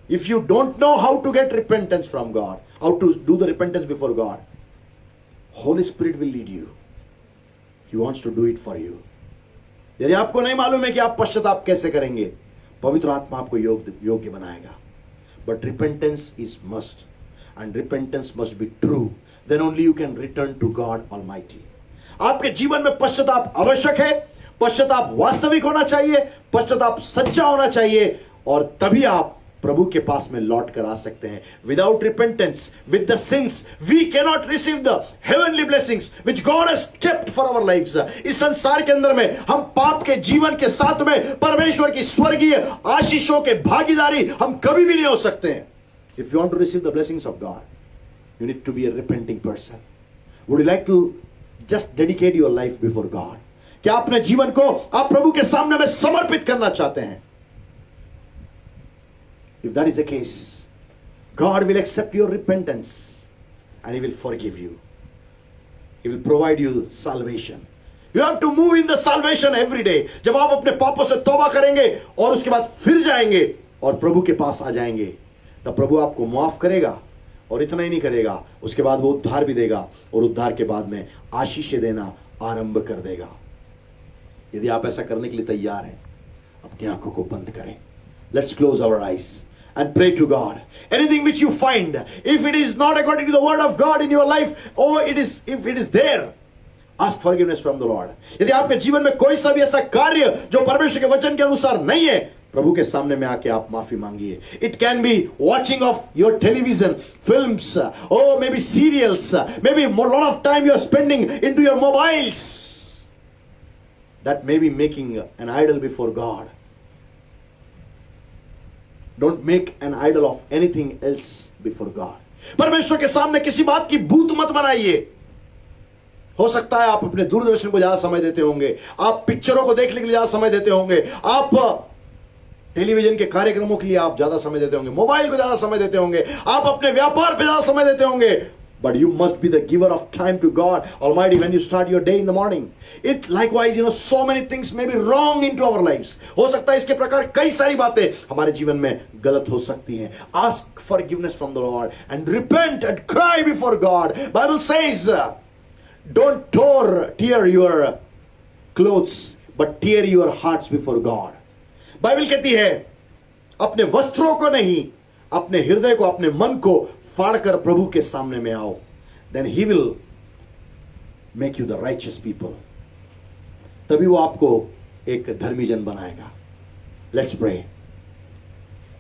If you don't know how to get repentance from God, how to do the repentance before God, Holy Spirit will lead you. He wants to do it for you. यदि आपको नहीं मालूम है कि आप पश्चाताप कैसे करेंगे, पवित्र आत्मा आपको योग्य बनाएगा। But repentance is must, and repentance must be true. Then only you can return to God Almighty. आपके जीवन में पश्चाताप आवश्यक है, पश्चाताप वास्तविक होना चाहिए, पश्चाताप सच्चा होना चाहिए, और तभी आप प्रभु के पास में लौट कर आ सकते हैं. Without repentance, with the sins, we cannot receive the heavenly blessings which God has kept for our lives. इस संसार के अंदर में हम पाप के जीवन के साथ में परमेश्वर की स्वर्गीय आशीषों के भागीदारी हम कभी भी नहीं हो सकते हैं. If you want to receive the blessings of God, you need to be a repenting person. Would you like to just dedicate your life before God? क्या अपने जीवन को आप प्रभु के सामने में समर्पित करना चाहते हैं? If that is the case, God will accept your repentance and He will forgive you. He will provide you salvation. You have to move in the salvation every day. जब आप अपने पापों से तौबा करेंगे और उसके बाद फिर जाएंगे और प्रभु के पास आ जाएंगे, तब प्रभु आपको माफ करेगा. और इतना ही नहीं करेगा, उसके बाद वो उद्धार भी देगा, और उद्धार के बाद में आशीष देना आरंभ कर देगा. यदि आप ऐसा करने के लिए तैयार हैं, अपनी आंखों को बंद करें. Let's close our eyes and pray to God. Anything which you find, if it is not according to the word of God in your life, or if it is there, ask forgiveness from the Lord. यदि आपके जीवन में कोई सा भी ऐसा कार्य जो परमेश्वर के वचन के अनुसार नहीं है, प्रभु के सामने में आके आप माफी मांगिए. It can be watching of your television, films, or maybe serials, maybe a lot of time you are spending into your mobiles. That may be making an idol before God. Don't make an idol of anything else before God. परमेश्वर के सामने किसी बात की भूत मत बनाइए. हो सकता है आप अपने दूरदर्शन को ज्यादा समय देते होंगे, आप पिक्चरों को देखने के लिए ज्यादा समय देते होंगे, आप टेलीविजन के कार्यक्रमों के लिए आप ज्यादा समय देते होंगे, मोबाइल को ज्यादा समय देते होंगे, आप अपने व्यापार पे ज्यादा समय देते होंगे. But you must be the giver of time to God Almighty when you start your day in the morning. It likewise, so many things may be wrong into our lives. हो सकता है इसके प्रकार कई सारी बातें हमारे जीवन में गलत हो सकती हैं. Ask forgiveness from the Lord and repent and cry before God. Bible says, don't tear your clothes, but tear your hearts before God. Bible कहती है, अपने वस्त्रों को नहीं, अपने हृदय को, अपने मन को फाड़कर प्रभु के सामने में आओ. Then he will make you the righteous people. तभी वो आपको एक धर्मी जन बनाएगा. Let's pray.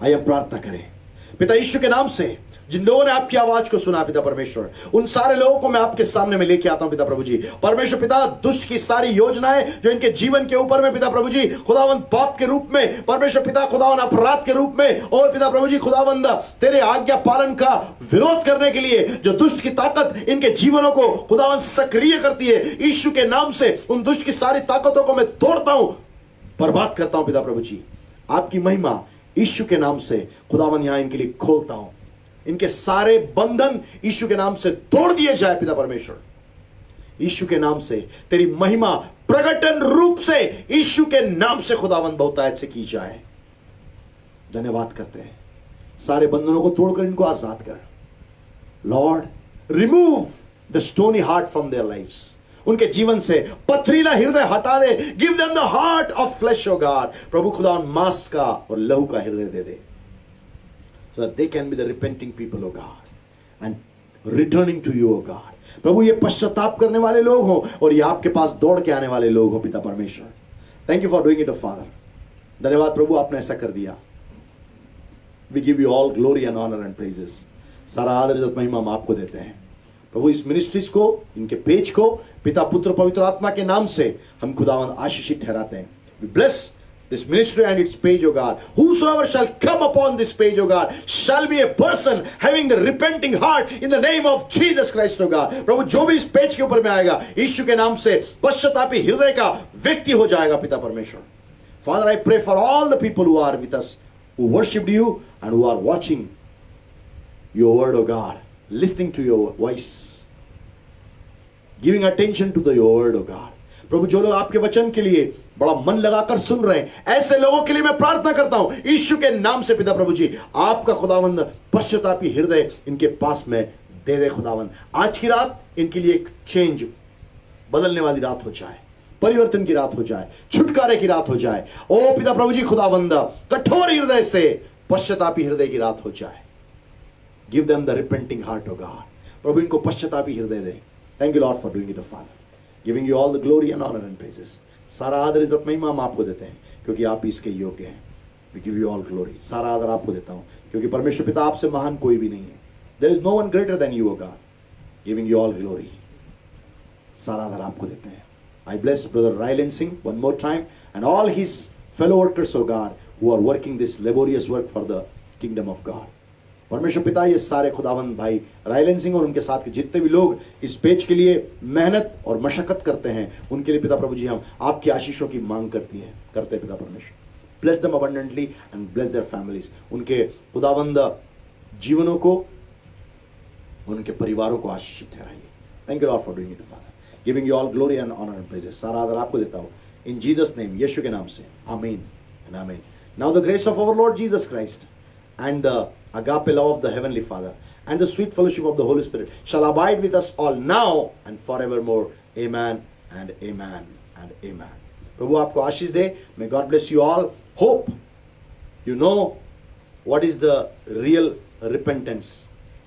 आइए प्रार्थना करें. पिता यीशु के नाम से जिन लोगों ने आपकी आवाज को सुना पिता परमेश्वर, उन सारे लोगों को मैं आपके सामने में लेके आता हूं पिता प्रभु जी. परमेश्वर पिता, दुष्ट की सारी योजनाएं जो इनके जीवन के ऊपर में पिता प्रभु जी, खुदावंद पाप के रूप में, परमेश्वर पिता खुदावंद अपराध के रूप में, और पिता प्रभु जी खुदावंद तेरे आज्ञा पालन का विरोध करने के लिए जो दुष्ट की ताकत इनके जीवनों को खुदावंद सक्रिय करती है, यीशु के नाम से उन दुष्ट की सारी ताकतों को मैं तोड़ता हूं, बर्बाद करता हूं पिता प्रभु जी. आपकी महिमा यीशु के नाम से खुदावंद यहां इनके लिए खोलता हूं. इनके सारे बंधन यीशु के नाम से तोड़ दिए जाए पिता परमेश्वर. यीशु के नाम से तेरी महिमा प्रकटन रूप से यीशु के नाम से खुदावंद बहुतायत से की जाए. धन्यवाद करते हैं. सारे बंधनों को तोड़कर इनको आजाद कर. Lord, remove the stony heart from their lives. उनके जीवन से पथरीला हृदय हटा दे. Give them the heart of flesh O God. प्रभु खुदावंद मांस का और लहू का हृदय दे दे, so that they can be the repenting people, O God, and returning to you, O God. प्रभु ये पश्चाताप करने वाले लोग हो और ये आपके पास दौड़ के आने वाले लोग हो पिता परमेश्वर. Thank you for doing it, father. धन्यवाद प्रभु, आपने ऐसा कर दिया. We give you all glory and honour and praises. सारा आदर इज्जत महिमा हम आपको देते हैं प्रभु. इस मिनिस्ट्रीज को, इनके पेज को पिता पुत्र पवित्र आत्मा के नाम से हम खुदावंद आशीषित ठहराते हैं. We bless this ministry and its page, O God. Whosoever shall come upon this page, O God, shall be a person having the repenting heart in the name of Jesus Christ, O God. प्रभु जो भी इस पेज के ऊपर में आएगा, यीशु के नाम से पश्चातापी हृदय का व्यक्ति हो जाएगा पिता परमेश्वर. Father, I pray for all the people who are with us, who worshipped you and who are watching your word, O God, listening to your voice, giving attention to your word, O God. प्रभु जो लोग आपके वचन के लिए बड़ा मन लगाकर सुन रहे हैं, ऐसे लोगों के लिए मैं प्रार्थना करता हूं यीशु के नाम से पिता प्रभु जी, आपका खुदावंद पश्चातापी हृदय इनके पास में दे दे खुदावंद. आज की रात इनके लिए एक चेंज, बदलने वाली रात हो जाए, परिवर्तन की रात हो जाए, छुटकारे की रात हो जाए. ओ पिता प्रभु जी खुदावंद, कठोर हृदय से पश्चातापी हृदय की रात हो जाए. Give them the repenting heart, O God. प्रभु इनको पश्चातापी हृदय दे. Thank you Lord for doing it, father. Giving you all the glory and honor and praises. सारा आदर इज्जत महिमा हम आपको देते हैं क्योंकि आप इसके योग्य हैं। We give you all glory. सारा आदर आपको देता हूं क्योंकि परमेश्वर पिता आपसे महान कोई भी नहीं है। There is no one greater than you, O God. Giving you all glory. सारा आदर आपको देते हैं। I bless brother Raylan Singh one more time and all his fellow workers, O God, who are working this laborious work for the kingdom of God. परमेश्वर पिता ये सारे खुदावंद भाई रायलन सिंह और उनके साथ के जितने भी लोग इस पेज के लिए मेहनत और मशक्कत करते हैं, उनके लिए पिता प्रभु जी हम आपकी आशीषों की मांग करते हैं पिता परमेश्वर। Bless them abundantly and bless their families. उनके खुदावंद जीवनों को, उनके परिवारों को आशीषित ठहराइए। Thank you Lord for doing it father. Giving you all glory and honour and praises. सारा आदर आपको देता हूं इन जीसस नेम, यीशु के नाम से, आमीन एंड आमीन। Now the grace of our Lord Jesus Christ and the agape love of the heavenly Father and the sweet fellowship of the Holy Spirit shall abide with us all now and forevermore. Amen and amen and amen. प्रभु आपको आशीष दे. May God bless you all. Hope you know what is the real repentance.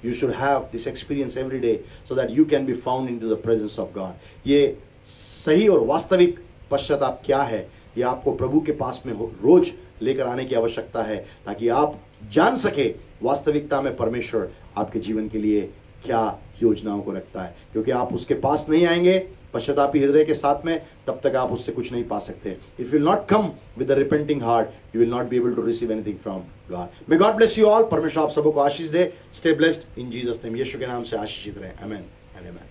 You should have this experience every day so that you can be found into the presence of God. ये सही और वास्तविक पश्चाताप क्या है, ये आपको प्रभु के पास में रोज लेकर आने की आवश्यकता है ताकि आप जान सके वास्तविकता में परमेश्वर आपके जीवन के लिए क्या योजनाओं को रखता है। क्योंकि आप उसके पास नहीं आएंगे पश्चातापी हृदय के साथ में, तब तक आप उससे कुछ नहीं पा सकते। If you not come with the repenting heart, you will not be able to receive anything from God. May God bless you all. परमेश्वर आप सबको आशीष दे। Stay blessed in Jesus name. यीशु के नाम से आशीषित रहे। Amen and amen.